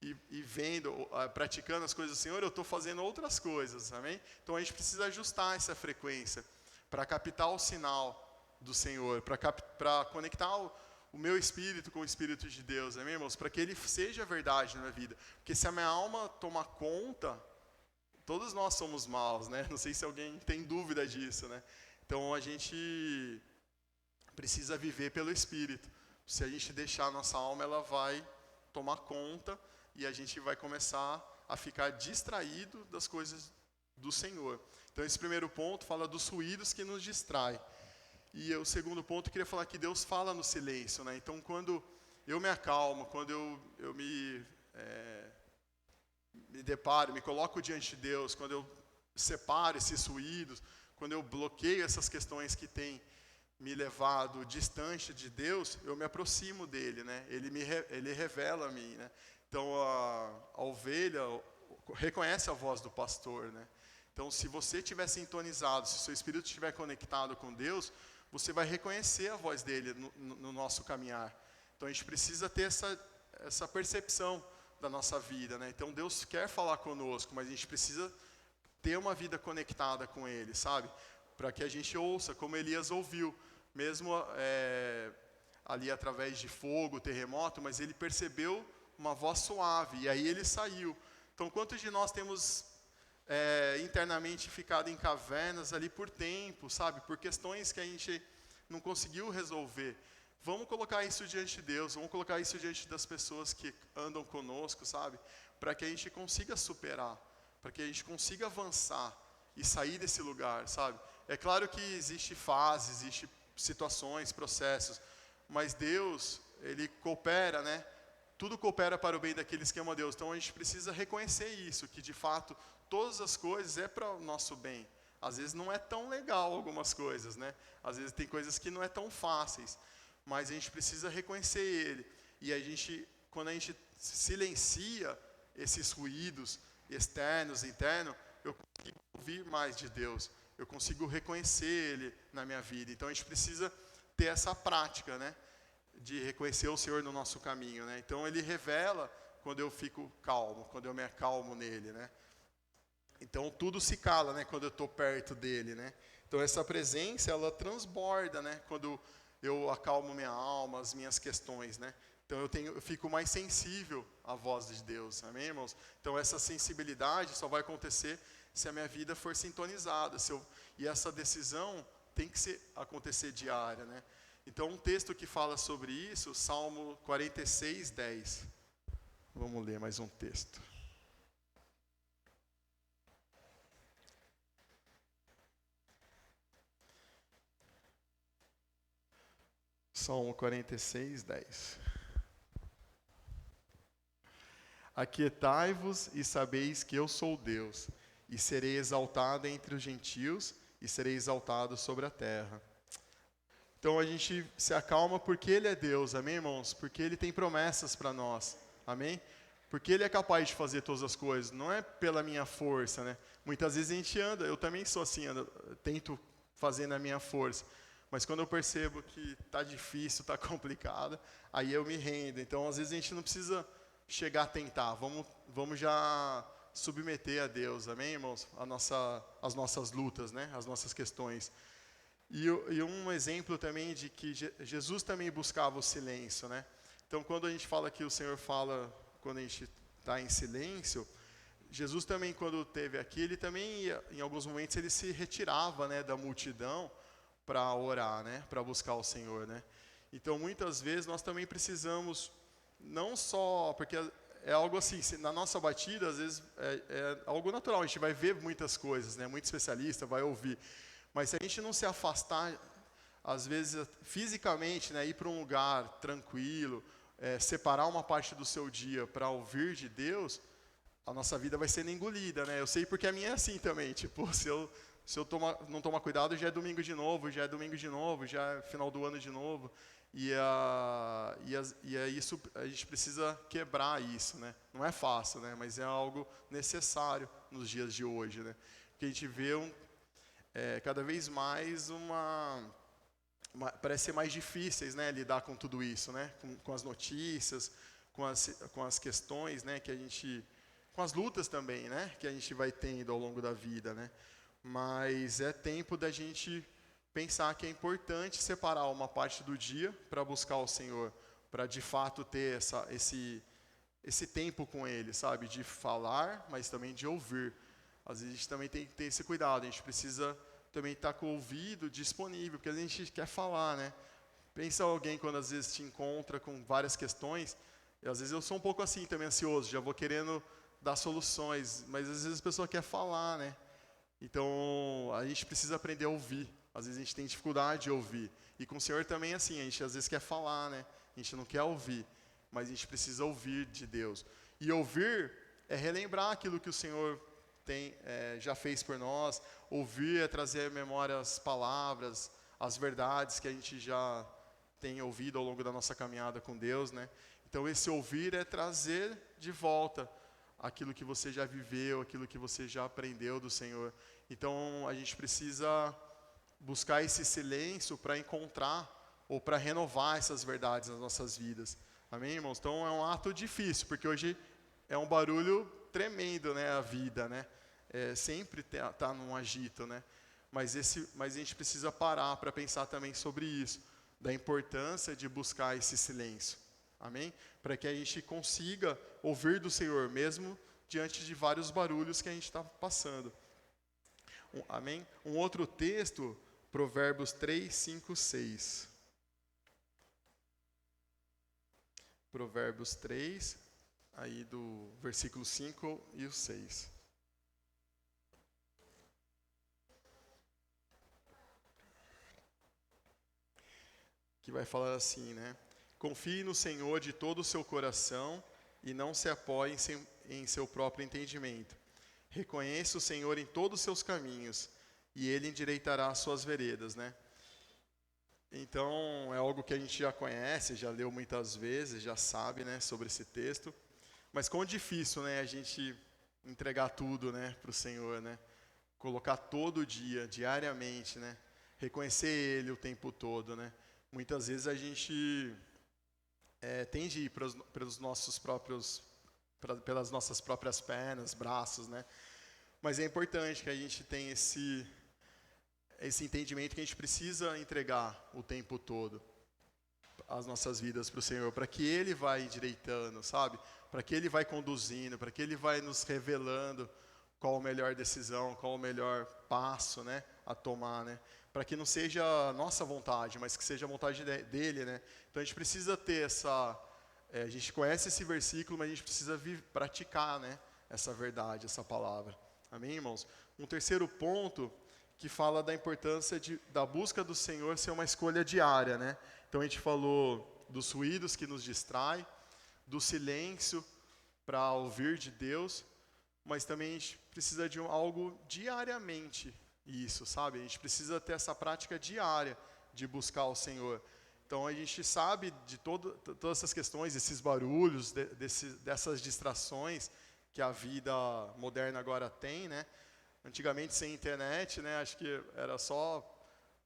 e vendo, praticando as coisas do Senhor, eu estou fazendo outras coisas, amém? Então a gente precisa ajustar essa frequência para captar o sinal do Senhor, para conectar o meu espírito com o Espírito de Deus, amém, irmãos? Para que ele seja verdade na minha vida. Porque se a minha alma tomar conta, todos nós somos maus, né? Não sei se alguém tem dúvida disso, né? Então a gente precisa viver pelo Espírito. Se a gente deixar a nossa alma, ela vai tomar conta e a gente vai começar a ficar distraído das coisas do Senhor. Então esse primeiro ponto fala dos ruídos que nos distraem. E o segundo ponto, eu queria falar que Deus fala no silêncio, né? Então quando eu me acalmo, quando eu me deparo, me coloco diante de Deus, quando eu separo esses ruídos, quando eu bloqueio essas questões que têm me levado distante de Deus, eu me aproximo dele, né? Ele revela a mim, né? Então a ovelha reconhece a voz do pastor, né? Então se você estiver sintonizado, se o seu espírito estiver conectado com Deus, você vai reconhecer a voz dele no nosso caminhar. Então a gente precisa ter essa percepção da nossa vida, né? Então Deus quer falar conosco, mas a gente precisa ter uma vida conectada com ele, sabe? Para que a gente ouça, como Elias ouviu, mesmo ali através de fogo, terremoto, mas ele percebeu uma voz suave, e aí ele saiu. Então quantos de nós temos internamente ficado em cavernas ali por tempo, sabe? Por questões que a gente não conseguiu resolver. Vamos colocar isso diante de Deus, vamos colocar isso diante das pessoas que andam conosco, sabe? Para que a gente consiga superar, para que a gente consiga avançar e sair desse lugar, sabe? É claro que existe fases, existe situações, processos, mas Deus, ele coopera, né? Tudo coopera para o bem daqueles que amam a Deus. Então a gente precisa reconhecer isso, que de fato todas as coisas é para o nosso bem. Às vezes não é tão legal algumas coisas, né? Às vezes tem coisas que não é tão fáceis, mas a gente precisa reconhecer ele. E quando a gente silencia esses ruídos externos, internos, eu consigo ouvir mais de Deus. Eu consigo reconhecer ele na minha vida. Então a gente precisa ter essa prática, né? De reconhecer o Senhor no nosso caminho, né? Então ele revela quando eu fico calmo, quando eu me acalmo nele, né? Então tudo se cala, né, quando eu estou perto dele, né? Então essa presença, ela transborda, né, quando eu acalmo minha alma, as minhas questões, né? Então eu fico mais sensível à voz de Deus, amém, irmãos? Então essa sensibilidade só vai acontecer se a minha vida for sintonizada, e essa decisão tem que acontecer diária, né? Então um texto que fala sobre isso, Salmo 46, 10. Vamos ler mais um texto. Salmo 46, 10. Aquietai-vos e sabeis que eu sou Deus, e serei exaltado entre os gentios, e serei exaltado sobre a terra. Então a gente se acalma porque Ele é Deus, amém, irmãos? Porque Ele tem promessas para nós, amém? Porque Ele é capaz de fazer todas as coisas, não é pela minha força, né? Muitas vezes a gente anda, eu também sou assim, tento fazer na minha força. Mas quando eu percebo que está difícil, está complicado, aí eu me rendo. Então, às vezes, a gente não precisa chegar a tentar. Vamos já submeter a Deus, amém, irmãos? As nossas lutas, né? As nossas questões. E um exemplo também de que Jesus também buscava o silêncio, né? Então, quando a gente fala que o Senhor fala, quando a gente estar em silêncio, Jesus também, quando esteve aqui, ele também, em alguns momentos, ele se retirava, né, da multidão para orar, né, para buscar o Senhor, né. Então, muitas vezes, nós também precisamos, não só, porque é algo assim, na nossa batida, às vezes, é algo natural, a gente vai ver muitas coisas, né, muito especialista, vai ouvir, mas se a gente não se afastar, às vezes, fisicamente, né, ir para um lugar tranquilo, separar uma parte do seu dia para ouvir de Deus, a nossa vida vai sendo engolida, né? Eu sei porque a minha é assim também, tipo, se eu não tomar cuidado, já é domingo de novo, já é final do ano de novo, e é isso, a gente precisa quebrar isso, né? Não é fácil, né? Mas é algo necessário nos dias de hoje, né? Porque a gente vê cada vez mais parece ser mais difíceis, né? Lidar com tudo isso, né? Com as notícias, com as questões, né? Que a gente... com as lutas também, né, que a gente vai tendo ao longo da vida, né? Mas é tempo da gente pensar que é importante separar uma parte do dia para buscar o Senhor, para de fato ter esse tempo com Ele, sabe? De falar, mas também de ouvir. Às vezes a gente também tem que ter esse cuidado, a gente precisa também estar com o ouvido disponível, porque a gente quer falar, né? Pensa alguém quando às vezes te encontra com várias questões, e às vezes eu sou um pouco assim também, ansioso, já vou querendo dar soluções, mas às vezes a pessoa quer falar, né? Então, a gente precisa aprender a ouvir. Às vezes a gente tem dificuldade de ouvir. E com o Senhor também é assim, a gente às vezes quer falar, né? A gente não quer ouvir, mas a gente precisa ouvir de Deus. E ouvir é relembrar aquilo que o Senhor já fez por nós. Ouvir é trazer à memória as palavras, as verdades que a gente já tem ouvido ao longo da nossa caminhada com Deus, né? Então, esse ouvir é trazer de volta aquilo que você já viveu, aquilo que você já aprendeu do Senhor. Então, a gente precisa buscar esse silêncio para encontrar ou para renovar essas verdades nas nossas vidas. Amém, irmãos? Então, é um ato difícil, porque hoje é um barulho tremendo, né, a vida, né? Sempre tá num agito, né? Mas a gente precisa parar para pensar também sobre isso, da importância de buscar esse silêncio. Amém? Para que a gente consiga ouvir do Senhor, mesmo diante de vários barulhos que a gente está passando. Amém? Um outro texto, Provérbios 3, 5, 6. Provérbios 3, aí do versículo 5 e o 6. Que vai falar assim, né? Confie no Senhor de todo o seu coração e não se apoie em seu próprio entendimento. Reconheça o Senhor em todos os seus caminhos e Ele endireitará as suas veredas, né? Então, é algo que a gente já conhece, já leu muitas vezes, já sabe, né, sobre esse texto. Mas quão difícil, né, a gente entregar tudo, né, para o Senhor, né? Colocar todo dia, diariamente, né? Reconhecer Ele o tempo todo, né? Muitas vezes a gente tende a ir pelas nossas próprias pernas, braços, né? Mas é importante que a gente tenha esse entendimento que a gente precisa entregar o tempo todo as nossas vidas para o Senhor, para que Ele vai endireitando, sabe? Para que Ele vai conduzindo, para que Ele vai nos revelando qual a melhor decisão, qual o melhor passo, né, a tomar, né? Para que não seja a nossa vontade, mas que seja a vontade dele, né? Então a gente precisa ter a gente conhece esse versículo, mas a gente precisa praticar, né, essa verdade, essa palavra. Amém, irmãos? Um terceiro ponto que fala da importância da busca do Senhor ser uma escolha diária, né? Então a gente falou dos ruídos que nos distraem, do silêncio para ouvir de Deus, mas também a gente precisa de algo diariamente, isso, sabe? A gente precisa ter essa prática diária de buscar o Senhor. Então a gente sabe de todas essas questões, esses barulhos, dessas distrações que a vida moderna agora tem, né? Antigamente sem internet, né? Acho que era só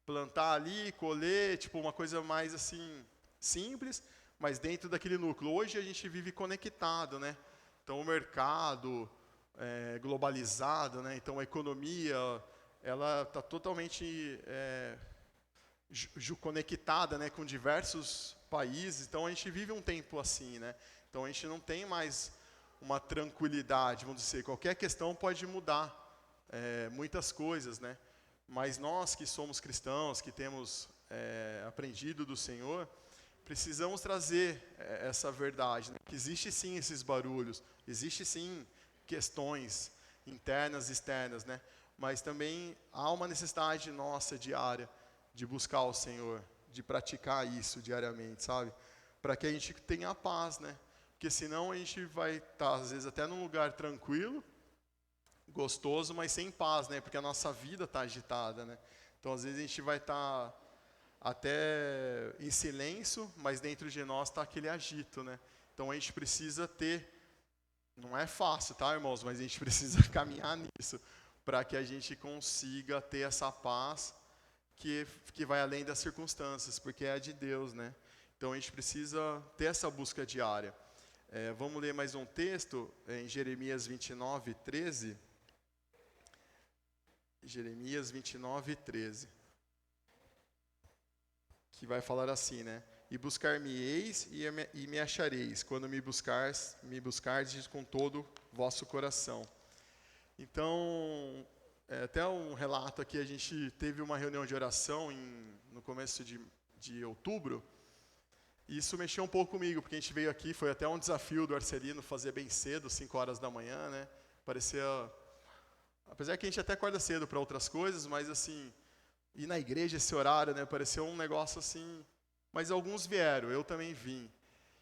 plantar ali, colher, tipo uma coisa mais assim simples, mas dentro daquele núcleo. Hoje a gente vive conectado, né? Então o mercado globalizado, né? Então a economia ela está totalmente conectada, né, com diversos países. Então a gente vive um tempo assim, né? Então a gente não tem mais uma tranquilidade, vamos dizer. Qualquer questão pode mudar muitas coisas, né? Mas nós que somos cristãos, que temos aprendido do Senhor, precisamos trazer essa verdade, né? Que existe sim esses barulhos, existe sim questões internas e externas, né? Mas também há uma necessidade nossa diária de buscar o Senhor, de praticar isso diariamente, sabe? Para que a gente tenha a paz, né? Porque senão a gente vai estar, às vezes, até num lugar tranquilo, gostoso, mas sem paz, né? Porque a nossa vida está agitada, né? Então, às vezes, a gente vai estar até em silêncio, mas dentro de nós está aquele agito, né? Então, a gente precisa ter, não é fácil, tá, irmãos? Mas a gente precisa caminhar nisso, para que a gente consiga ter essa paz que vai além das circunstâncias, porque é a de Deus, né? Então, a gente precisa ter essa busca diária. Vamos ler mais um texto em Jeremias 29, 13. Jeremias 29, 13. Que vai falar assim, né? E buscar-me-eis e me achareis, quando me buscardes com todo vosso coração. Então, até um relato aqui, a gente teve uma reunião de oração no começo de outubro. E isso mexeu um pouco comigo, porque a gente veio aqui, foi até um desafio do Arcelino fazer bem cedo, 5 horas da manhã, né? Parecia... Apesar que a gente até acorda cedo para outras coisas, mas assim, ir na igreja esse horário, né? Pareceu um negócio assim... Mas alguns vieram, eu também vim.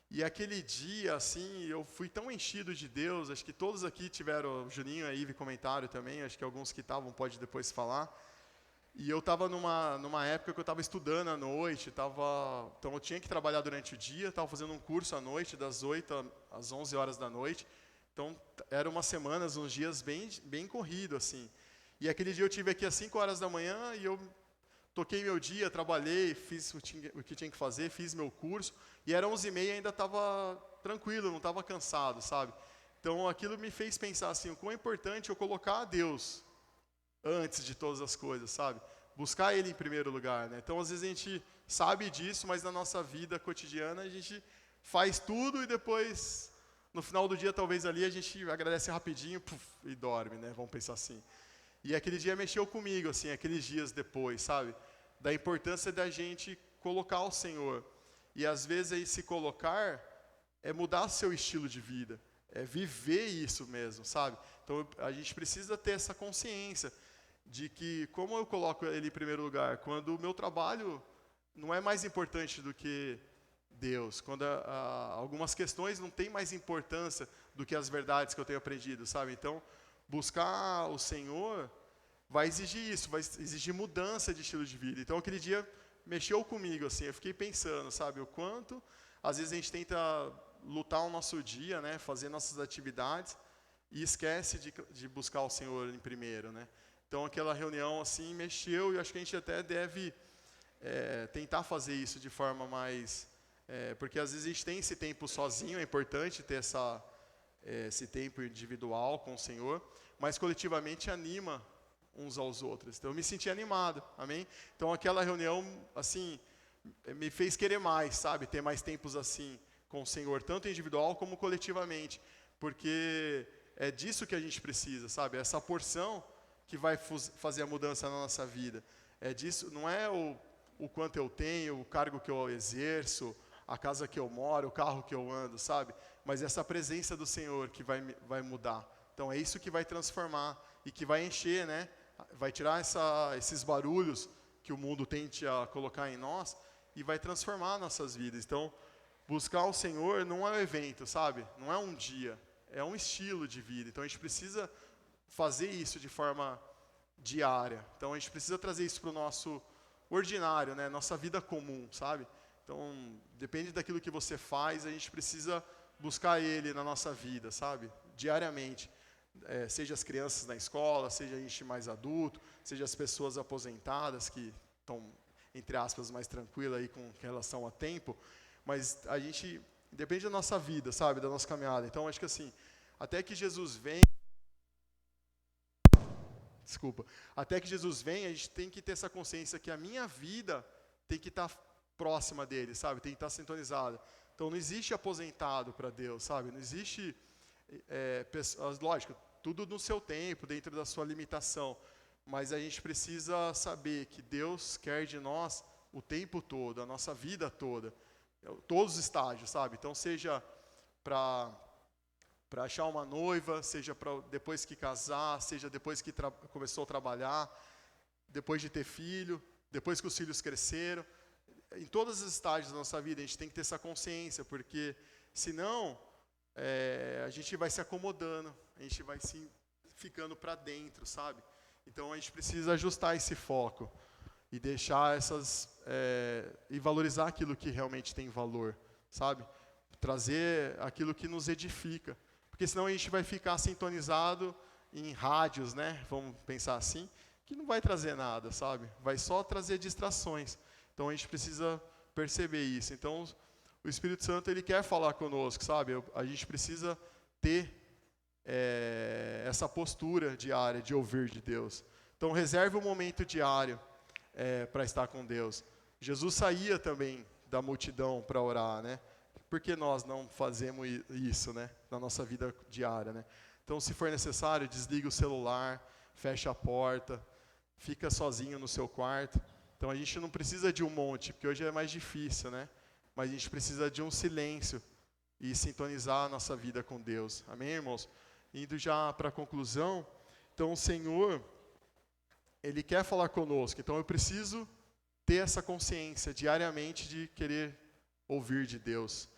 E aquele dia, assim, eu fui tão enchido de Deus, acho que todos aqui tiveram, o Juninho aí, comentário também, acho que alguns que estavam pode depois falar. E eu estava numa época que eu estava estudando à noite, então eu tinha que trabalhar durante o dia, estava fazendo um curso à noite, das 8 às 11 horas da noite. Então, eram umas semanas, uns dias bem corrido, assim. E aquele dia eu tive aqui às 5 horas da manhã e eu toquei meu dia, trabalhei, fiz o que tinha que fazer, fiz meu curso. E era 11h30 e ainda estava tranquilo, não estava cansado, sabe? Então, aquilo me fez pensar assim, o quão é importante eu colocar a Deus antes de todas as coisas, sabe? Buscar Ele em primeiro lugar, né? Então, às vezes a gente sabe disso, mas na nossa vida cotidiana a gente faz tudo e depois, no final do dia, talvez ali a gente agradece rapidinho e dorme, né? Vamos pensar assim. E aquele dia mexeu comigo, assim, aqueles dias depois, sabe? Da importância da gente colocar o Senhor. E às vezes aí se colocar é mudar seu estilo de vida, é viver isso mesmo, sabe? Então a gente precisa ter essa consciência de que, como eu coloco Ele em primeiro lugar, quando o meu trabalho não é mais importante do que Deus, quando algumas questões não têm mais importância do que as verdades que eu tenho aprendido, sabe? Então, buscar o Senhor vai exigir isso, vai exigir mudança de estilo de vida. Então, aquele dia mexeu comigo, assim, eu fiquei pensando, sabe, o quanto, às vezes a gente tenta lutar o nosso dia, né, fazer nossas atividades, e esquece de buscar o Senhor em primeiro, né? Então, aquela reunião, assim, mexeu, e acho que a gente até deve tentar fazer isso de forma mais... porque, às vezes, a gente tem esse tempo sozinho, é importante ter esse tempo individual com o Senhor, mas coletivamente anima uns aos outros. Então, eu me senti animado, amém? Então, aquela reunião, assim, me fez querer mais, sabe? Ter mais tempos, assim, com o Senhor, tanto individual como coletivamente, porque é disso que a gente precisa, sabe? Essa porção que vai fazer a mudança na nossa vida. É disso, não é o quanto eu tenho, o cargo que eu exerço, a casa que eu moro, o carro que eu ando, sabe? Mas essa presença do Senhor que vai mudar. Então, é isso que vai transformar e que vai encher, né? Vai tirar esses barulhos que o mundo tente a colocar em nós e vai transformar nossas vidas. Então, buscar o Senhor não é um evento, sabe? Não é um dia, é um estilo de vida. Então, a gente precisa fazer isso de forma diária. Então, a gente precisa trazer isso para o nosso ordinário, né? Nossa vida comum, sabe? Então, depende daquilo que você faz, a gente precisa buscar Ele na nossa vida, sabe? Diariamente. Seja as crianças na escola, seja a gente mais adulto, seja as pessoas aposentadas que estão, entre aspas, mais tranquilas aí com relação a tempo, mas a gente, depende da nossa vida, sabe, da nossa caminhada. Então, acho que assim, até que Jesus venha, a gente tem que ter essa consciência que a minha vida tem que estar próxima dele, sabe, tem que estar sintonizada. Então, não existe aposentado para Deus, sabe, não existe pessoas, lógico, tudo no seu tempo, dentro da sua limitação, mas a gente precisa saber que Deus quer de nós o tempo todo, a nossa vida toda, todos os estágios, sabe? Então, seja para achar uma noiva, seja para depois que casar, seja depois que começou a trabalhar, depois de ter filho, depois que os filhos cresceram, em todos os estágios da nossa vida a gente tem que ter essa consciência, porque senão a gente vai se acomodando, a gente vai se ficando para dentro, sabe? Então a gente precisa ajustar esse foco e deixar e valorizar aquilo que realmente tem valor, sabe? Trazer aquilo que nos edifica, porque senão a gente vai ficar sintonizado em rádios, né? Vamos pensar assim, que não vai trazer nada, sabe? Vai só trazer distrações. Então a gente precisa perceber isso. Então o Espírito Santo, ele quer falar conosco, sabe? A gente precisa ter essa postura diária de ouvir de Deus. Então reserve um momento diário para estar com Deus. Jesus saía também da multidão para orar, né? Por que nós não fazemos isso, né? Na nossa vida diária, né? Então, se for necessário, desliga o celular, fecha a porta, fica sozinho no seu quarto. Então, a gente não precisa de um monte, porque hoje é mais difícil, né? Mas a gente precisa de um silêncio e sintonizar a nossa vida com Deus. Amém, irmãos? Indo já para a conclusão, então o Senhor, Ele quer falar conosco. Então, eu preciso ter essa consciência diariamente de querer ouvir de Deus.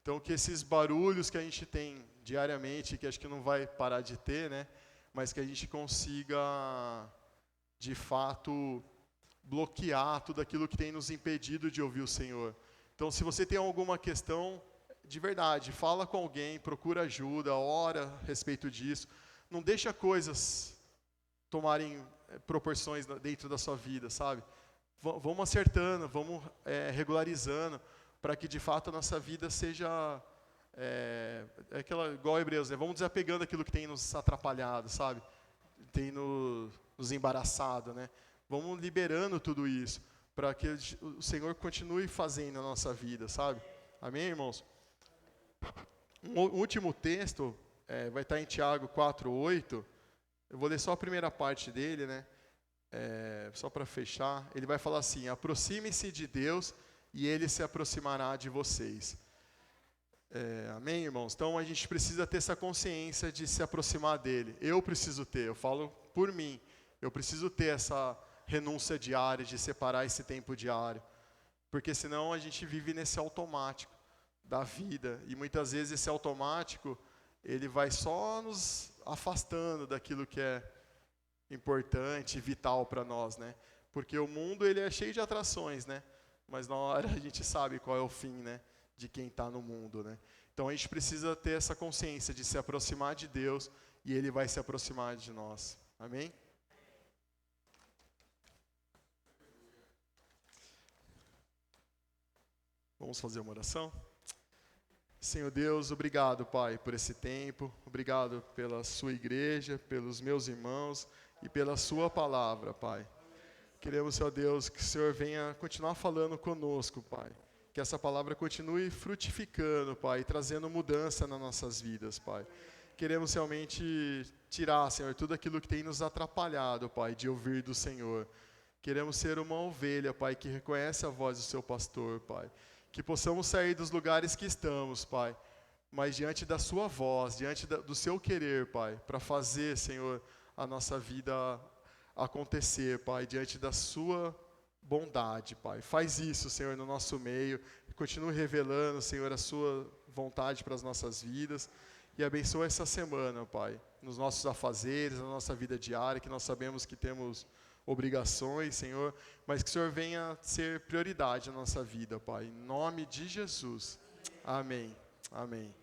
Então, que esses barulhos que a gente tem diariamente, que acho que não vai parar de ter, né? Mas que a gente consiga, de fato, bloquear tudo aquilo que tem nos impedido de ouvir o Senhor. Então, se você tem alguma questão, de verdade, fala com alguém, procura ajuda, ora a respeito disso. Não deixa coisas tomarem proporções dentro da sua vida, sabe? Vamos acertando, vamos regularizando, para que de fato a nossa vida seja aquela, igual a Hebreus, né? Vamos desapegando daquilo que tem nos atrapalhado, sabe? Tem nos embaraçado, né? Vamos liberando tudo isso, para que o Senhor continue fazendo na nossa vida, sabe? Amém, irmãos? Um último texto vai estar em Tiago 4:8. Eu vou ler só a primeira parte dele, né? Só para fechar. Ele vai falar assim: aproxime-se de Deus e Ele se aproximará de vocês. Amém, irmãos? Então a gente precisa ter essa consciência de se aproximar dEle. Eu preciso ter, eu falo por mim. Eu preciso ter essa renúncia diária, de separar esse tempo diário. Porque senão a gente vive nesse automático da vida. E muitas vezes esse automático, ele vai só nos afastando daquilo que é importante, vital para nós, né? Porque o mundo, ele é cheio de atrações, né? Mas na hora a gente sabe qual é o fim, né? De quem está no mundo, né? Então a gente precisa ter essa consciência de se aproximar de Deus e Ele vai se aproximar de nós. Amém? Vamos fazer uma oração? Senhor Deus, obrigado, Pai, por esse tempo. Obrigado pela sua igreja, pelos meus irmãos e pela sua palavra, Pai. Queremos, Senhor Deus, que o Senhor venha continuar falando conosco, Pai. Que essa palavra continue frutificando, Pai, e trazendo mudança nas nossas vidas, Pai. Queremos realmente tirar, Senhor, tudo aquilo que tem nos atrapalhado, Pai, de ouvir do Senhor. Queremos ser uma ovelha, Pai, que reconhece a voz do seu pastor, Pai. Que possamos sair dos lugares que estamos, Pai, mas diante da sua voz, diante do seu querer, Pai, para fazer, Senhor, a nossa vida acontecer, Pai, diante da sua bondade, Pai. Faz isso, Senhor, no nosso meio. Continue revelando, Senhor, a sua vontade para as nossas vidas. E abençoa essa semana, Pai, nos nossos afazeres, na nossa vida diária, que nós sabemos que temos obrigações, Senhor, mas que o Senhor venha ser prioridade na nossa vida, Pai. Em nome de Jesus. Amém. Amém.